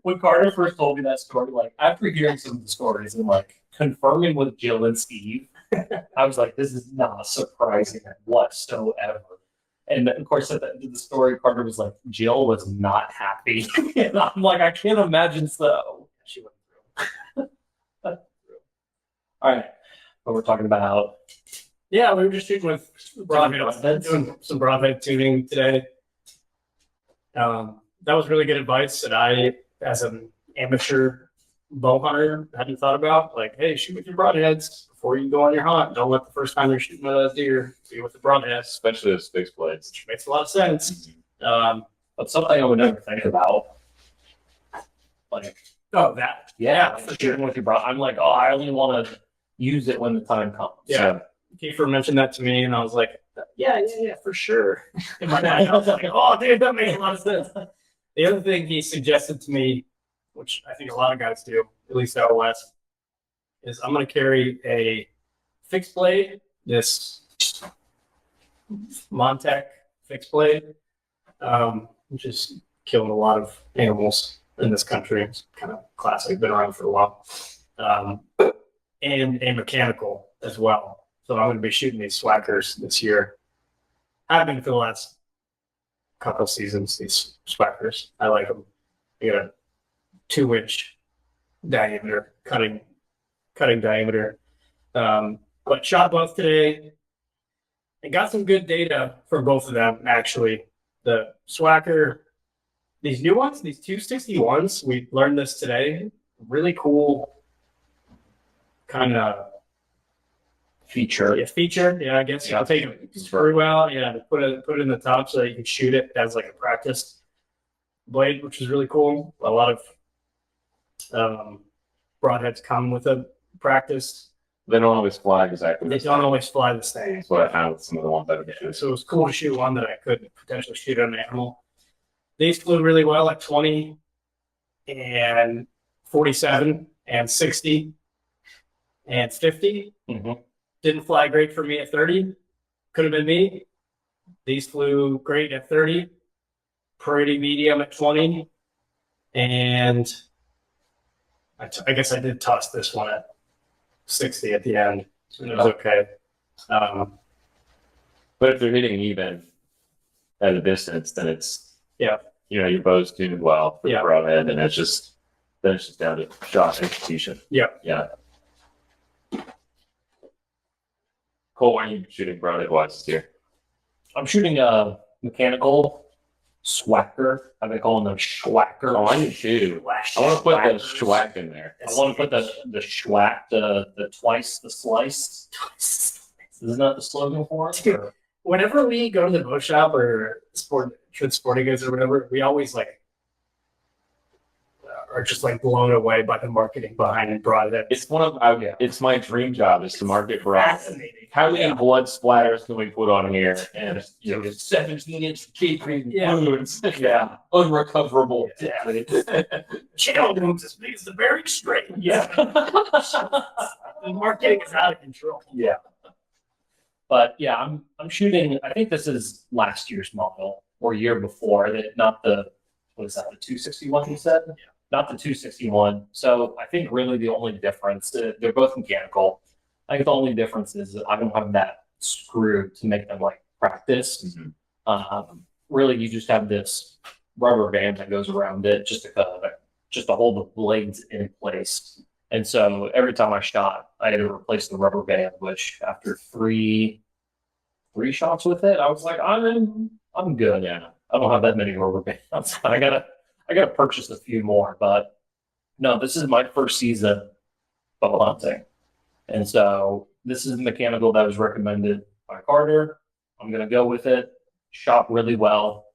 When Carter first told me that story, like after hearing some of the stories and like confirming with Jill and Steve, I was like, this is not surprising whatsoever. And of course, at the end of the story, Carter was like, Jill was not happy. And I'm like, I can't imagine so. She went through. All right. But we're talking about Yeah, we were just shooting with broadhead, Broadheads? doing some broadhead tuning today. That was really good advice that I, as an amateur bow hunter, hadn't thought about. Like, hey, shoot with your broadheads before you go on your hunt. Don't let the first time you're shooting a deer be with the broadheads, Especially those fixed blades. which makes a lot of sense. but something I would never think about. Like, Oh, that. yeah, for shooting sure. with your bro. I'm like, oh, I only want to use it when the time comes. Yeah. Kiefer mentioned that to me, and I was like, yeah, for sure. In my mind, I was like, oh, dude, that makes a lot of sense. The other thing he suggested to me, which I think a lot of guys do, at least out west, is I'm going to carry a fixed blade, this Montec fixed blade, which is killing a lot of animals in this country. It's kind of classic, been around for a while. And a mechanical as well. So I'm going to be shooting these swackers this year. I've been for the last couple seasons, these swackers. I like them. They got a 2-inch diameter, cutting diameter. But shot both today and got some good data from both of them, actually. The swacker, these new ones, these 261s, we learned this today. Really cool kind of Feature. feature. I guess I'll take it very well. Yeah, put it in the top so that you can shoot it as like a practice blade, which is really cool. A lot of broadheads come with a practice. They don't always fly exactly. They don't always fly the same. That's what I found with some of the ones that I've shoot. So it was cool to shoot one that I could potentially shoot on an animal. These flew really well at 20 and 47 and 60 and 50. Mm-hmm. Didn't fly great for me at 30. Could have been me. These flew great at 30. Pretty medium at 20. And I guess I did toss this one at 60 at the end. It was okay. But if they're hitting even at a distance, then it's Yeah. Your bow's tuned well for Yeah. the broadhead, and it's just down to shot execution. Yeah. Yeah. Cole, why are you shooting broadhead wise this year? I'm shooting a mechanical swacker. I've been calling them schwacker. Oh, I do too. I want to put the schwack in there. I want to put the schwack, the twice the slice. Isn't that the slogan for it? Or- Whenever we go to the bow shop or sporting goods or whatever, we always are just blown away by the marketing behind broadhead. It's it's my dream job is to market broadhead. Fascinating. How many blood splatters can we put on here? And 17-inch keeping Yeah. wounds. Yeah. Unrecoverable. Yeah. Channel wounds as big as the Bering Strait. Yeah. The marketing is out of control. Yeah. But yeah, I'm shooting. I think this is last year's model or year before. That not the what is that? The 261 you said? Yeah. Not the 261. So I think really the only difference they're both mechanical. I think the only difference is that I don't have that screw to make them practice. Mm-hmm. Really, you just have this rubber band that goes around it just to hold the blades in place. And so every time I shot, I had to replace the rubber band, which after three shots with it, I was like, I'm good. Yeah. I don't have that many rubber bands. I gotta purchase a few more, but no, this is my first season bow hunting. And so this is the mechanical that was recommended by Carter. I'm gonna go with it. Shot really well.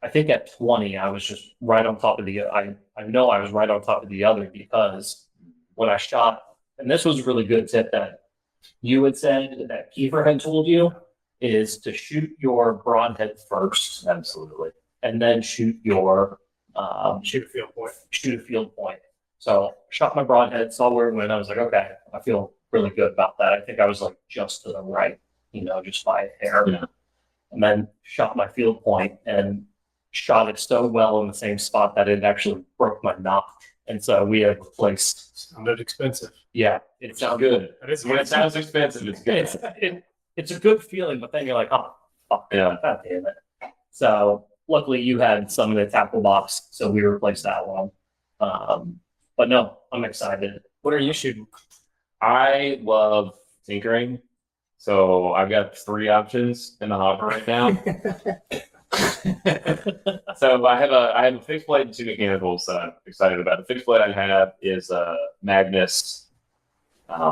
I think at 20, I was just right on top of I know I was right on top of the other because when I shot, and this was a really good tip that you had said that Kiefer had told you, is to shoot your broadhead first. Absolutely. And then shoot your Shoot a field point. shoot a field point. So shot my broadhead, saw where it went. I was like, okay, I feel really good about that. I think I was like just to the right, just by a hair. Yeah. And then shot my field point and shot it so well in the same spot that it actually broke my knock. And so we had replaced. Sounded expensive. Yeah, It sounds good. That is When it sounds expensive, it's good. It's a good feeling, but then you're like, oh, fuck, Yeah. God damn it. So luckily you had some of the tackle box, so we replaced that one. But no, I'm excited. What are you shooting? I love tinkering. So I've got 3 options in the hopper right now. So I have a fixed blade and 2 mechanicals that I'm excited about. The fixed blade I have is a Magnus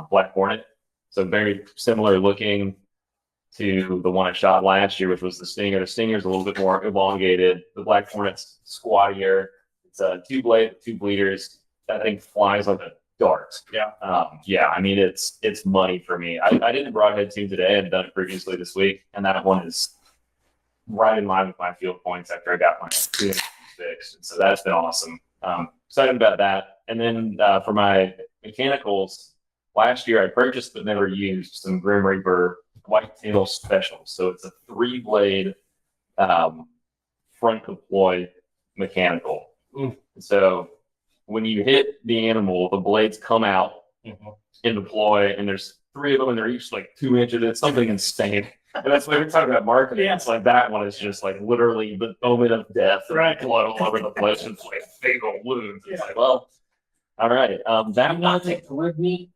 Black Hornet. So very similar looking to the one I shot last year, which was the Stinger. The Stinger is a little bit more elongated. The Black Hornet's squattier. It's a 2 blade, 2 bleeders. That thing flies like a dart. Yeah. Yeah, I mean, it's money for me. I did the broadhead tune today. I'd done it previously this week, and that one is right in line with my field points after I got my tuning fixed. And so that's been awesome. Excited about that. And then for my mechanicals, last year I purchased but never used some Grim Reaper Whitetail Specials. So it's a 3-blade front deploy mechanical. So when you hit the animal, the blades come out and deploy, and there's 3 of them, and they're each like 2 inches. It's something insane. And that's why we're talking about marketing. Yeah. It's like that one is just like literally the moment of death, Right. Blood all over the place, and it's like fatal wounds. It's like, well, all right. That Not take the red meat.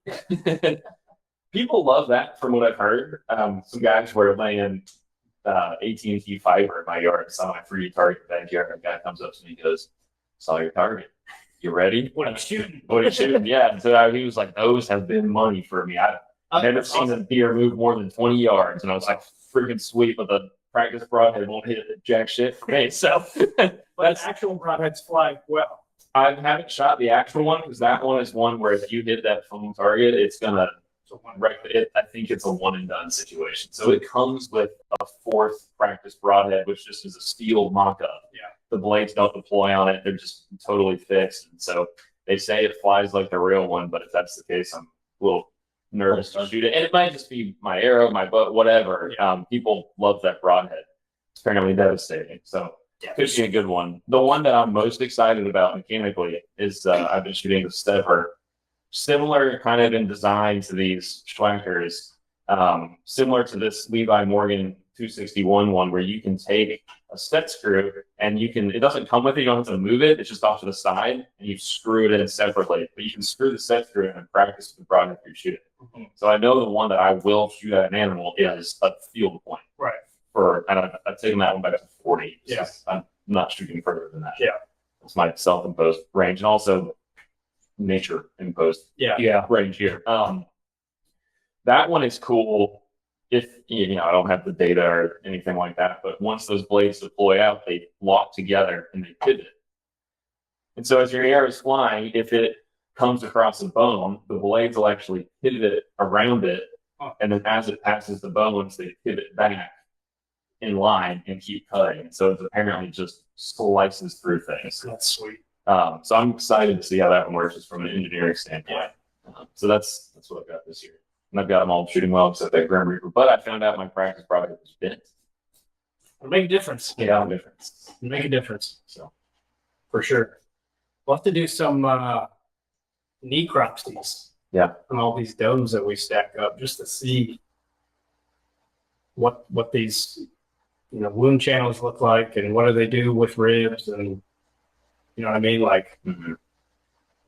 people love that, from what I've heard. Some guys were laying AT&T fiber in my yard, saw my free target backyard. A guy comes up to me and goes, "Saw your target. You ready?" What are you shooting? What are you shooting? Yeah. And so he was like, "Those have been money for me. I've never seen a deer move more than 20 yards." And I was like, freaking sweet, but the practice broadhead won't hit jack shit for me. So But the actual broadheads fly well. I haven't shot the actual one, because that one is one where if you hit that foam target, it's gonna wreck it. I think it's a one and done situation. So it comes with a 4th practice broadhead, which just is a steel mock-up. Yeah. The blades don't deploy on it; they're just totally fixed. And so they say it flies like the real one, but if that's the case, I'm a little nervous to shoot it. And it might just be my arrow, my bow, whatever. People love that broadhead. It's apparently devastating. So could be a good one. The one that I'm most excited about mechanically is I've been shooting the Stever. Similar kind of in design to these Schwankers, similar to this Levi Morgan 261 one, where you can take a set screw and it doesn't come with it, you don't have to move it, it's just off to the side, and you screw it in separately. But you can screw the set screw in and practice with the broadhead you're shooting. So I know the one that I will shoot at an animal is a field point. Right. I've taken that one back to 40. Yeah. I'm not shooting further than that. Yeah. It's my self-imposed range, and also nature imposed Yeah. range here. That one is cool if I don't have the data or anything like that, but once those blades deploy out, they lock together and they pivot. And so as your arrow is flying, if it comes across a bone, the blades will actually pivot around it, and then as it passes the bones, they pivot back in line and keep cutting. So it apparently just slices through things. That's sweet. So I'm excited to see how that one works just from an engineering standpoint. So that's what I've got this year. And I've got them all shooting well except that Grim Reaper. But I found out my practice product was bent. It'll make a difference. Yeah, difference. It'll make a difference. So For sure. We'll have to do some necropsies. Yeah. On all these domes that we stack up, just to see what these wound channels look like, and what do they do with ribs, and you know what I mean? Like, I'm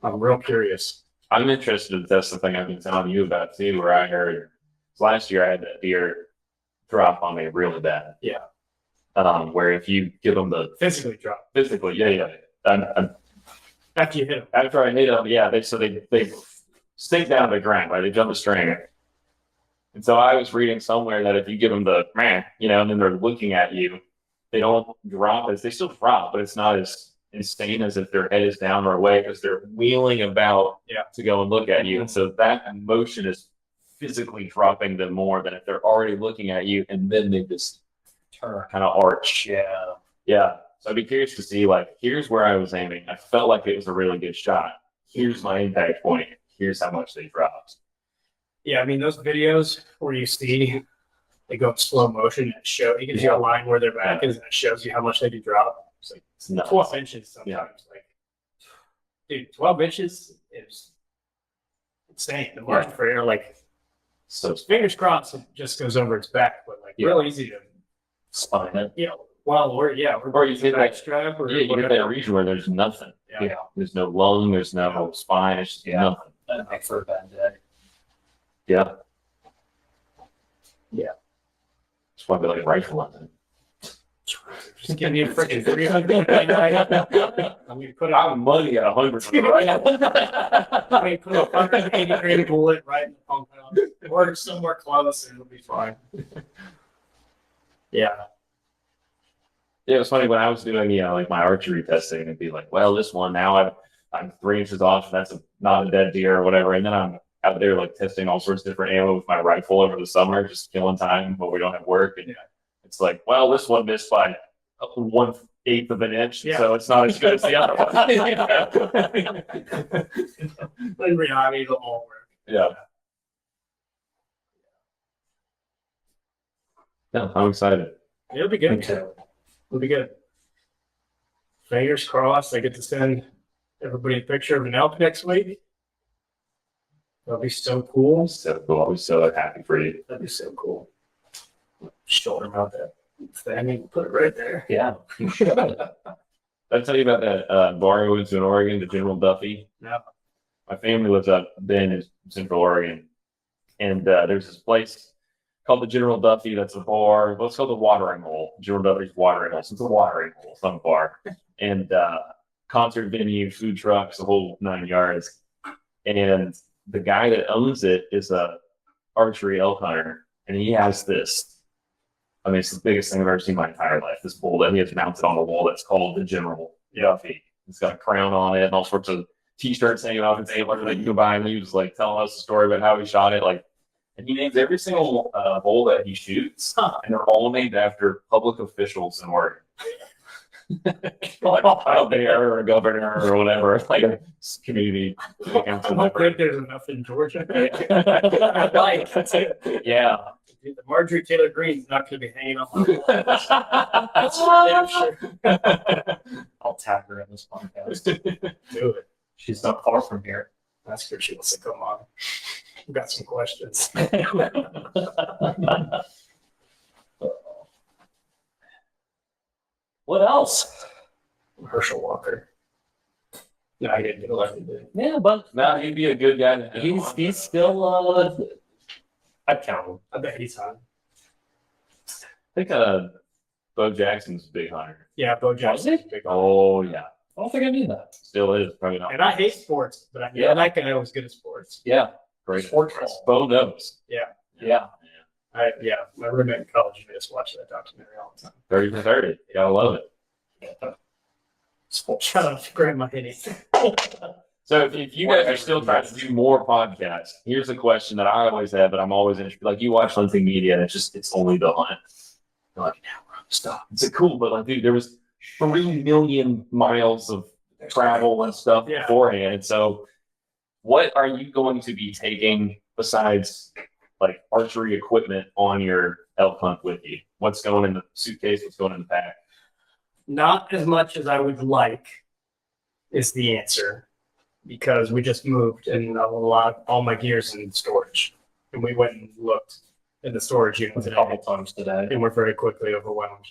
real curious. I'm interested to test the thing I've been telling you about too, where I heard last year I had that deer drop on me really bad. Yeah. Where if you give them the Physically drop. physically, After you hit them. after I hit them, they sink down to the ground, right? They jump a string. And so I was reading somewhere that if you give them the man, and then they're looking at you, they don't drop as they still drop, but it's not as insane as if their head is down or away because they're wheeling about to go and look at you. And so that motion is physically dropping them more than if they're already looking at you and then they just Turn. kind of arch. Yeah. Yeah. So I'd be curious to see, like, here's where I was aiming. I felt like it was a really good shot. Here's my impact point. Here's how much they dropped. Yeah, I mean those videos where you see they go in slow motion and it gives you a line where their back is and it shows you how much they do drop. It's like It's nuts. 12 inches sometimes. Yeah. Like, dude, 12 inches is insane. The margin for error, like, So fingers crossed, it just goes over its back, but like real easy to, Spine it. or you hit back that, strap or yeah, you get whatever. that region where there's nothing. Yeah. There's no lung, there's no spine, it's just nothing. That'd make for a bad day. Yeah. Yeah. That's why we like rifle hunting. Just give me a freaking 300. I'm gonna put I'm money at 100. Right? I'm gonna put a 180 grain bullet right in the compound, or somewhere close, and it'll be fine. Yeah. Yeah, it was funny when I was doing, like my archery testing, it'd be like, well, this one now I'm 3 inches off. That's not a dead deer or whatever. And then I'm out there like testing all sorts of different ammo with my rifle over the summer, just killing time when we don't have work. And it's like, well, this one missed by 1/8 of an inch, so it's not as good as the other one. In reality, it'll all work. Yeah. Yeah, I'm excited. It'll be good. It'll be good. Fingers crossed. I get to send everybody a picture of an elk next week. That'll be so cool. So cool. I was so happy for you. That'd be so cool. Shoulder mount that thing and put it right there. Yeah. Did I tell you about that bar I went to in Oregon, the General Duffy? No. My family lives up then in Central Oregon. And there's this place called the General Duffy that's a bar. Well, it's called the Watering Hole. General Duffy's Watering Hole. So it's a watering hole, it's not a bar. And concert venue, food trucks, the whole 9 yards. And the guy that owns it is a archery elk hunter. And he has this. I mean, it's the biggest thing I've ever seen in my entire life. This bull that he has mounted on the wall that's called the General Duffy. It's got a crown on it and all sorts of T-shirts hanging off its antler that you can buy. And he was like telling us a story about how he shot it. Like, and he names every single bull that he shoots, and they're all named after public officials in Oregon. Like a mayor or a governor or whatever, like a community council I don't member. think there's enough in Georgia. Right. Yeah. The Marjorie Taylor Greene's not going to be hanging up on the wall. That's for damn sure. I'll tag her in this podcast. Do it. She's not far from here. That's good. She wants to come on. I've got some questions. What else? Herschel Walker. No, he didn't get elected, did he? Yeah, but No, he'd be a good guy to have on. he's still I'd count him. I bet he's on. I think Bo Jackson's a big hunter. Yeah, Bo Jackson's he? big. Oh yeah, I don't think I knew that. still is probably not. And I hate sports, but I know Yeah. that guy was good at sports. Yeah. Great. Sports. Bo knows. Yeah. My roommate in college made us watch that documentary all the time. 30 for 30. You gotta love it. Shut up, Grandma Hitty. So if you guys are still trying to do more podcasts, here's a question that I always have, but I'm always interested. Like you watch hunting media and it's only the hunt. You're like, now we're on stop. It's cool, but like, dude, there was 3 million miles of travel and stuff beforehand. And so what are you going to be taking besides like archery equipment on your elk hunt with you? What's going in the suitcase? What's going in the pack? Not as much as I would like is the answer, because we just moved and all my gear's in storage, and we went and looked in the storage unit A today, couple times today. and we're very quickly overwhelmed.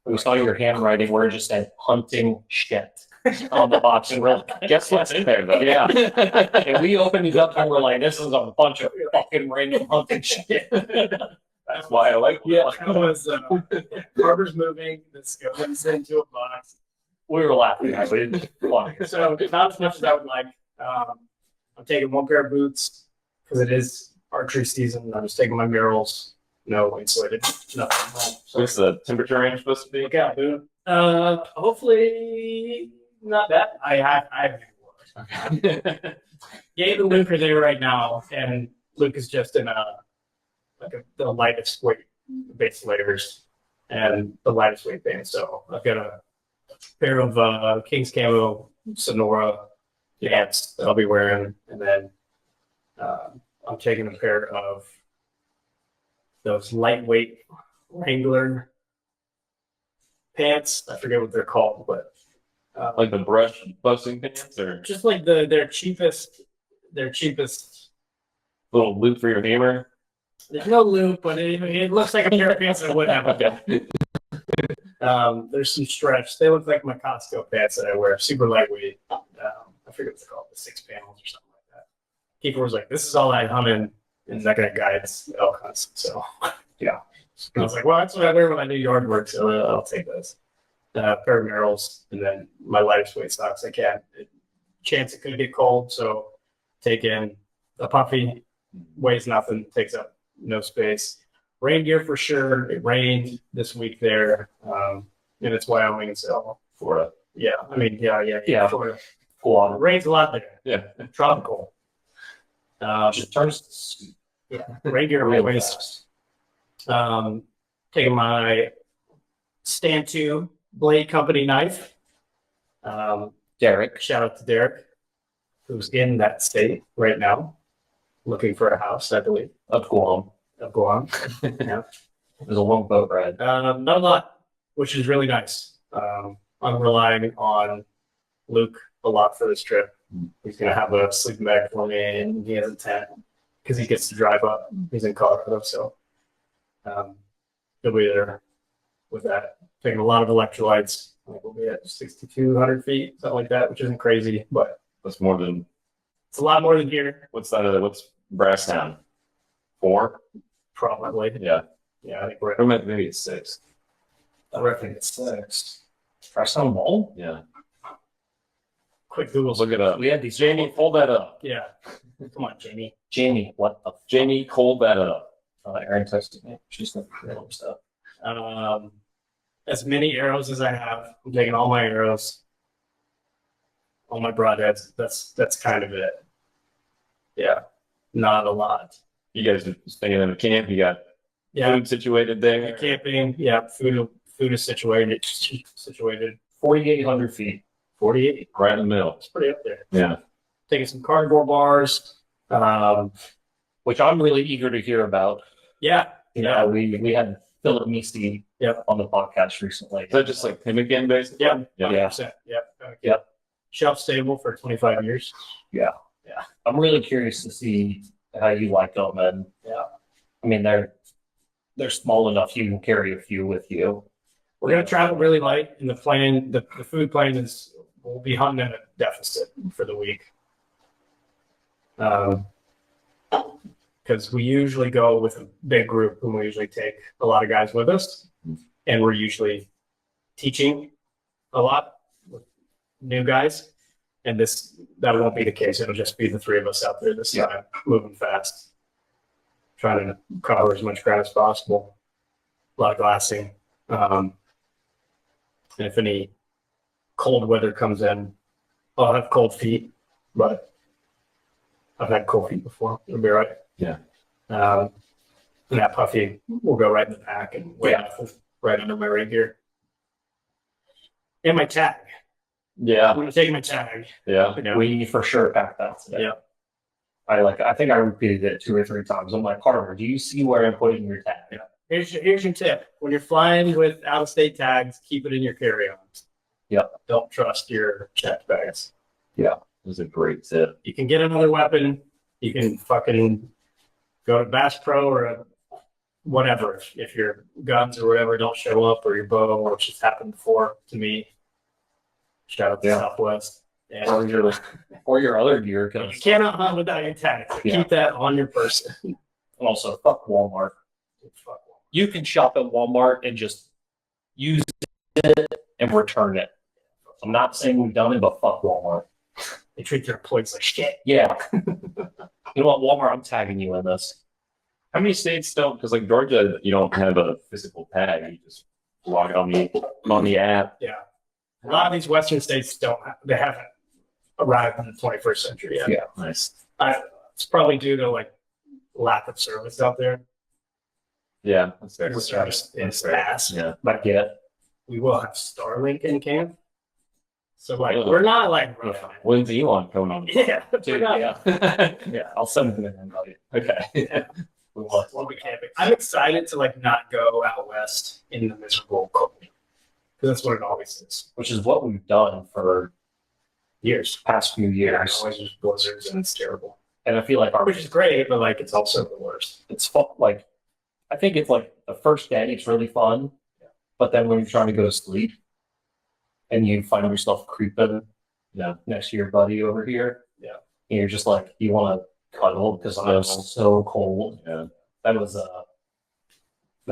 We saw your handwriting where it just said hunting shit on the box, and we're like, Guess what's in there though? yeah. And we opened it up and we're like, this is a bunch of fucking random hunting shit. That's why I like Yeah. That was Carver's moving. This goes into a box. We were laughing. Actually, it's funny. So not as much as I would like. I'm taking one pair of boots because it is archery season. I'm just taking my murals, no insulated, nothing. So What's the temperature range supposed to be? look out, dude. Hopefully not bad. I have Gabe and Luke are there right now, and Luke is just in the lightest weight base layers and the lightest weight band. So I've got a pair of King's Camo Sonora pants that I'll be wearing, and then I'm taking a pair of those lightweight Wrangler pants. I forget what they're called, but Like the brush busting pants or just like their cheapest little loop for your hammer? there's no loop, but it looks like a pair of pants I would have. Okay. There's some stretch. They look like my Costco pants that I wear, super lightweight. I forget what they're called, the 6 panels or something like that. Keeper was like, "This is all I hunt in that kind of guides elk hunts." So yeah, I was like, "Well, that's what I wear when I do yard work, so I'll take those." Pair of Merrells, and then my lightest weight socks I can. Chance it could get cold, so take in a puffy, weighs nothing, takes up no space. Rain gear for sure. It rained this week there, and it's Wyoming, so Florida. yeah. I mean, Yeah. Florida. Full on. It rains a lot there. Yeah. Tropical. Just turns Rain gear really always. fast. Taking my Stand 2 Blade Company knife. Derek. Shout out to Derek, who's in that state right now, looking for a house, I believe, Of Guam. of Guam. Yeah. It was a long boat ride. Not a lot, which is really nice. I'm relying on Luke a lot for this trip. He's going to have a sleeping bag for me, and he has a tent because he gets to drive up. He's in Colorado, so he'll be there with that. Taking a lot of electrolytes. I think we'll be at 6,200 feet, something like that, which isn't crazy, but That's more than it's a lot more than here, what's Brasstown? 4? probably. Yeah. Yeah, I think we're Or maybe it's 6. I think it's 6. Preston Mall? Yeah. Quick Google. Look it up. We had these. Jamie, hold that up. Yeah. Come on, Jamie. Jamie, what the? Jamie, hold that up. Erin texted me. She's the random stuff. As many arrows as I have, I'm taking all my arrows, all my broadheads. That's kind of it. Yeah, not a lot. You guys are staying in a camp. You got Yeah, food situated there. camping. Yeah, food is situated. 4,800 feet. 48. Right in the middle. It's pretty up there. Yeah. Taking some cardboard bars. Which I'm really eager to hear about. Yeah, Yeah, we had Philip Meesty on the podcast recently. Is that just like him again, basically? Yeah. Yeah. 100%. Yep. Shelf stable for 25 years. I'm really curious to see how you like them, and I mean they're small enough you can carry a few with you. We're gonna travel really light, and the plan, the food plan is we'll be hunting at a deficit for the week. Because we usually go with a big group, and we usually take a lot of guys with us, and we're usually teaching a lot with new guys. And that won't be the case. It'll just be the 3 of us out there this time, moving fast, trying to cover as much ground as possible. A lot of glassing. And if any cold weather comes in, I'll have cold feet, but I've had cold feet before. It'll be all right. Yeah. And that puffy will go right in the pack and right under my rig gear. And my tag. Yeah. I'm gonna take my tag. Yeah. We for sure packed that today. Yeah. I think I repeated it 2 or 3 times. I'm like, Carter, do you see where I'm putting your tag? Yeah. Here's your tip. When you're flying with out-of-state tags, keep it in your carry-ons. Yep. Don't trust your checked bags. That's a great tip. You can get another weapon. You can fucking go to Bass Pro or whatever. If your guns or whatever don't show up, or your bow, which has happened before to me. Shout out to Southwest. And Or your other gear. you 'Cause cannot hunt without your tags. So Yeah. keep that on your person. also, fuck Walmart. Fuck. You can shop at Walmart and just use it and return it. I'm not saying we've done it, but fuck Walmart. They treat their employees like shit. Yeah. You know what, Walmart? I'm tagging you in this. How many states don't? Because like Georgia, you don't have a physical tag. You just log it on the app. Yeah. A lot of these Western states they haven't arrived in the 21st century yet. Yeah. Nice. It's probably due to like lack of service out there. Yeah, that's fair. The service is fair. ass. Yeah. But yeah, We will have Starlink in camp. So like Oh. we're not like rough. Yeah. When's Elon coming on? Yeah. dude, we're not- yeah, yeah. I'll send him an invite. Okay. We want We'll be camping. I'm excited to like not go out west in the miserable cold. Because that's what it always is. which is what we've done for Years. past few Yeah, years. always just blizzards and it's terrible. And I feel like our Which is great, but like it's also the worst. it's like I think it's like the first day it's really fun, but then when you're trying to go to sleep and you find yourself creeping next to your buddy over here, and you're just like you want to cuddle because I'm so cold. Yeah. That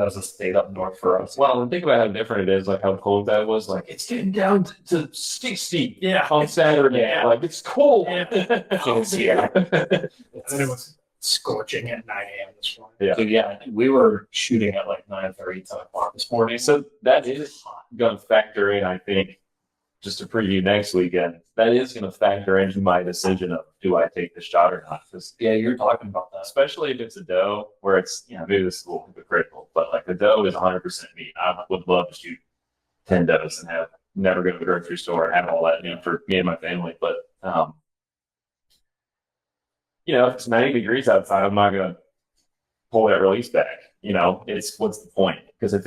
was a state up north for us. Well, and think about how different it is, like how cold that was. Like it's getting down to 60 Yeah. on Saturday. Yeah. Like it's cold. Yeah. Yeah. And then it was scorching at 9 a.m. this morning. Yeah. So yeah, we were shooting at like 9:30, 10 o'clock this morning. So that is going to factor in, I think, just to preview next weekend. That is going to factor into my decision of do I take the shot or not? Because Yeah, you're talking about that. especially if it's a doe where it's, maybe this is a little hypocritical, but like the doe is 100% meat. I would love to shoot 10 does and never go to the grocery store and have all that, for me and my family. But, if it's 90 degrees outside, I'm not going to pull that release back. It's what's the point? Because if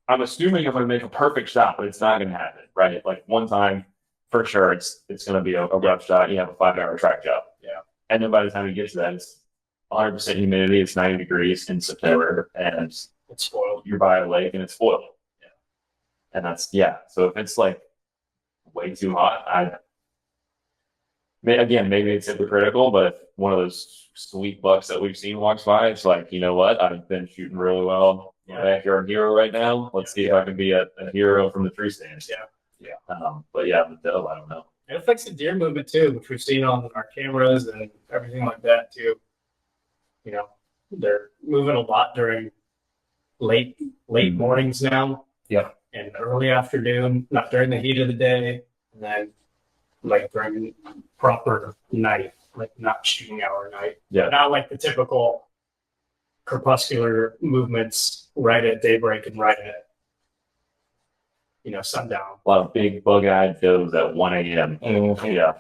I'm assuming I'm going to make a perfect shot, but it's not going to happen, right? Like one time, for sure, it's going to be a rough shot. You have a 5-hour track job. Yeah. And then by the time you get to that, it's 100% humidity. It's 90 degrees in September, and It's spoiled. you're by a lake, and it's spoiled. Yeah. And so if it's like way too hot, maybe it's hypocritical, but if one of those sweet bucks that we've seen walks by, it's like, you know what? I've been shooting really well. Yeah. Backyard hero right now. Let's see if I can be a hero from the tree stands. Yeah. But yeah, the doe, I don't know. It affects the deer movement too, which we've seen on our cameras and everything like that too. They're moving a lot during late mornings now. Yeah. And early afternoon, not during the heat of the day, and then like during proper night, like not shooting hour night. Yeah. Not like the typical crepuscular movements right at daybreak and right at sundown. A lot of big bug-eyed does at 1 a.m. Yeah.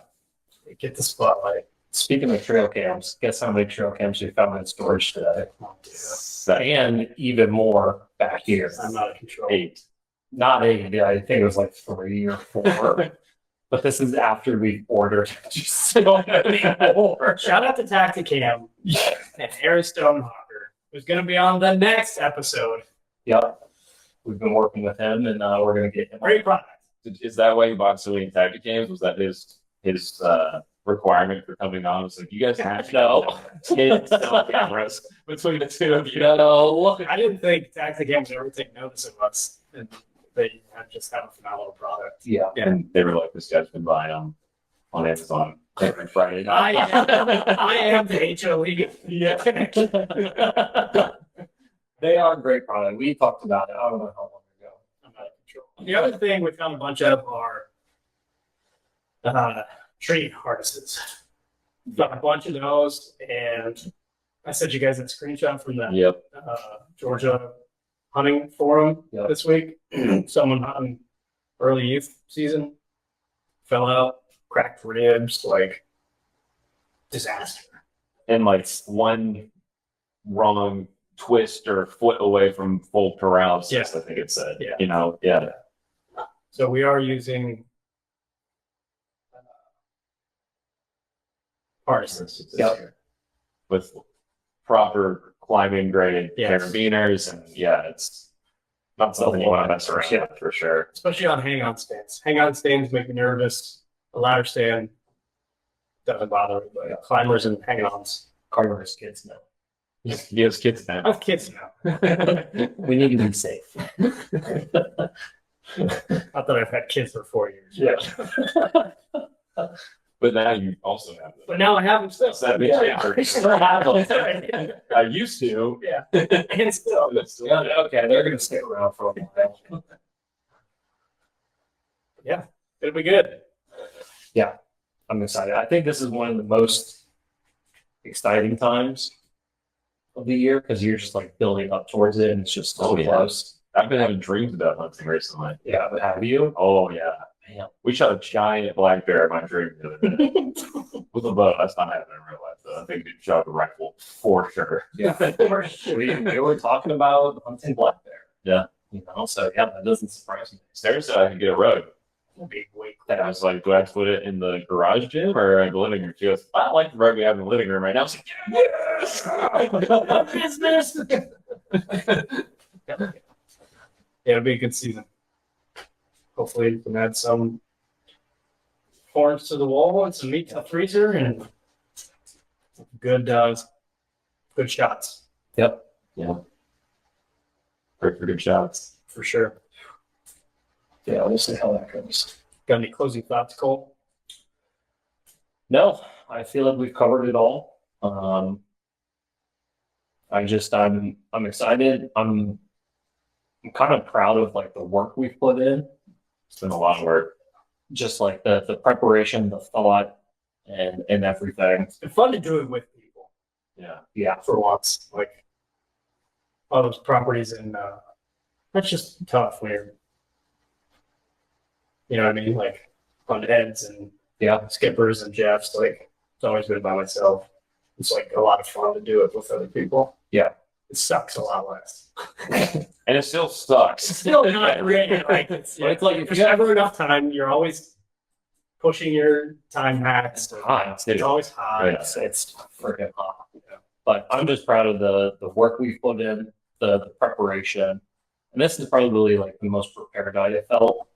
Get the spotlight. Speaking of trail cams, guess how many trail cams we found in storage today? Seven, And even more back here. I'm out of control. 8. Not 8, I think it was like 3 or 4. But this is after we've ordered just so many more. Shout out to Tacticam and Harris Stonehawker, who's going to be on the next episode. Yep. We've been working with him and we're going to get him. Great product. Is that why he bought so many tactic games? Was that his requirement for coming on? Was like, you guys have to No. 10 cell cameras between the two of you. No. I didn't think Tacticam would ever take notice of us. And they just have a phenomenal product. Yeah. And they were like, this guy's been buying them on Amazon every Friday I night. am the HOE. Yeah. They are a great product. We talked about it. I don't know how long ago. I'm out of control. The other thing we found a bunch of are tree harnesses. Found a bunch of those, and I sent you guys a screenshot from the Yep. Georgia hunting forum Yep. this week. Someone hunting early youth season fell out, cracked ribs, like disaster. And like one wrong twist or foot away from full paralysis, Yeah. I think it said. Yeah. Yeah. So we are using harnesses this Yep. year. With proper climbing grade Yes. carabiners, and it's not something you want to mess around with for sure. Especially on hang-on stands. Hang-on stands make me nervous. A ladder stand doesn't bother me, but climbers and hang-ons. Carnivorous kids now. Yes, kids I now. have kids now. We need to be safe. Not that I've had kids for 4 years. Yeah. But now you also have But now I have them still. that big Yeah. I used to. Yeah. And still. Yeah, okay, they're gonna stick around for a while. Yeah. It'll be good. I'm excited. I think this is one of the most exciting times of the year because you're just like building up towards it and it's just so Oh, yeah. close. I've been having dreams about hunting recently. Yeah, but have you? Oh yeah. Man. We shot a giant black bear in my dream the other day. With a bow. That's not happening in real life though. I think we shot a rifle for sure. Yeah. we were talking about hunting black bear. Yeah. You know, so yeah, that doesn't surprise me. Sarah said I could get a rug. Big week. And I was like, do I have to put it in the garage gym or in the living room? She goes, I like the rug we have in the living room right now. I was like, yes! Business. Yeah, it'll be a good season. Hopefully, we can add some horns to the wall and some meat to the freezer and good, good shots Yep. Yeah. Great for good shots. for sure. Yeah, we'll see how that goes. Got any closing thoughts, Cole? No, I feel like we've covered it all. I'm excited. I'm kind of proud of like the work we've put in. It's been a lot of work. Just like the preparation, the thought, and everything. It's been fun to do it with people Yeah. Yeah, for once. Like all those properties and that's just tough when you're, you know what I mean? Like on heads and yeah, skippers and Jeffs. Like it's always been by myself. It's like a lot of fun to do it with other people. Yeah. It sucks a lot less. And it still sucks. It's still not really like it's like if there's ever enough time, you're always pushing your time hacks. hot. It's always hot. Yeah. It's freaking hot. But I'm just proud of the work we've put in, the preparation, and this is probably like the most prepared I have felt.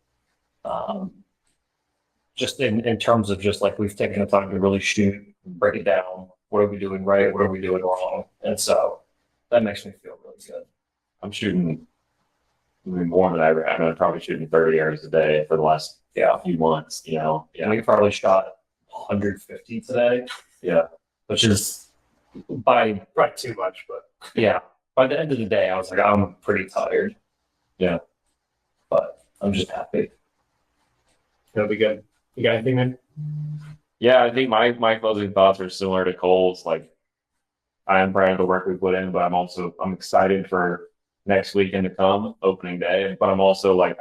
Just in terms of just like we've taken the time to really shoot, break it down. What are we doing right? What are we doing wrong? And so that makes me feel really good. I'm shooting more than I ever have. I'm probably shooting 30 arrows a day for the last few months, you know. And we probably shot 150 today. Yeah. Which is by Probably too much, but by the end of the day, I was like, I'm pretty tired. Yeah. But I'm just happy. it'll be good. You got anything, man? Yeah, I think my closing thoughts are similar to Cole's. Like, I am proud of the work we put in, but I'm excited for next weekend to come, opening day. But I'm also like,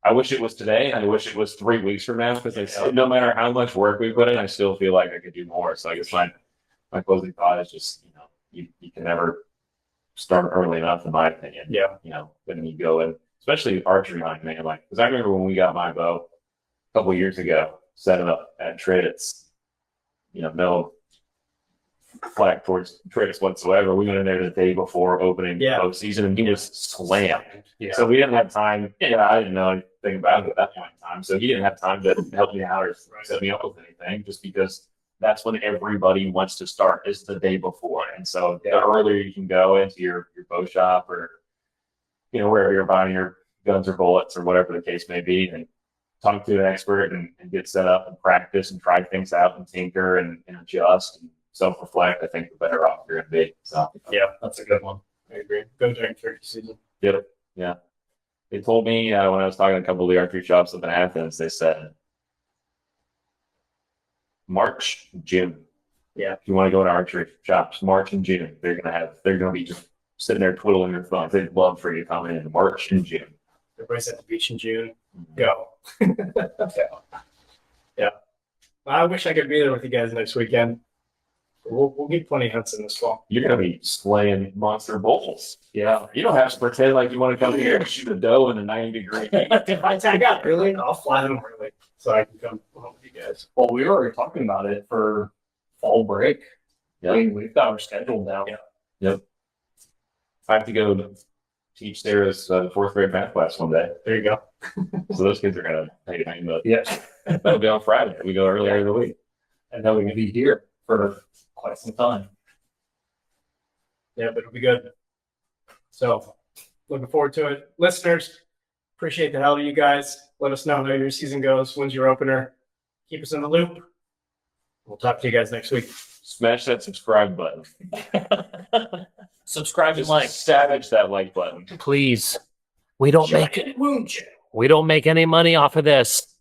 I wish it was today. I wish it was 3 weeks from now because no matter how much work we put in, I still feel like I could do more. So I guess my closing thought is just, you can never start early enough, in my opinion. Yeah. When you go in, especially archery hunting, man. Like, because I remember when we got my bow a couple of years ago, set it up at Tritts, no flack towards Tritts whatsoever. We went in there the day before opening bow season, and he was slammed. Yeah. So we didn't have time. I didn't know anything about it at that point in time. So he didn't have time to help me out or set me up with anything, just because that's when everybody wants to start, is the day before. And so the earlier you can go into your bow shop or wherever you're buying your guns or bullets or whatever the case may be, and talk to an expert and get set up and practice and try things out and tinker and adjust and self-reflect, I think the better off you're going to be. So Yeah, that's a good one. I agree. Go during turkey season. Yep. Yeah. They told me when I was talking to a couple of the archery shops up in Athens, they said March, June. Yeah. If you want to go to archery shops, March and June, they're gonna be just sitting there twiddling their thumbs. They'd love for you to come in March and June. Everybody's at the beach in June. Go. Yeah. I wish I could be there with you guys next weekend. We'll get plenty of hunts in this fall. You're gonna be slaying monster bulls. Yeah. You don't have to pretend like you want to come here and shoot a doe in a 90-degree heat. If I tag out early, I'll fly them early so I can come home with you guys. Well, we were already talking about it for fall break. Yeah. We've got our schedule down. Yep. I have to go teach Sarah's fourth grade math class one day. There you go. So those kids are gonna pay to hang, but Yes. that'll be on Friday. We go earlier in the week. And then we're going to be here for quite some time. Yeah, but it'll be good. So looking forward to it. Listeners, appreciate the hell of you guys. Let us know how your season goes. When's your opener? Keep us in the loop. We'll talk to you guys next week. Smash that subscribe button. Subscribe and Just like, savage that like button. please. We don't make Giant wound check. we don't make any money off of this.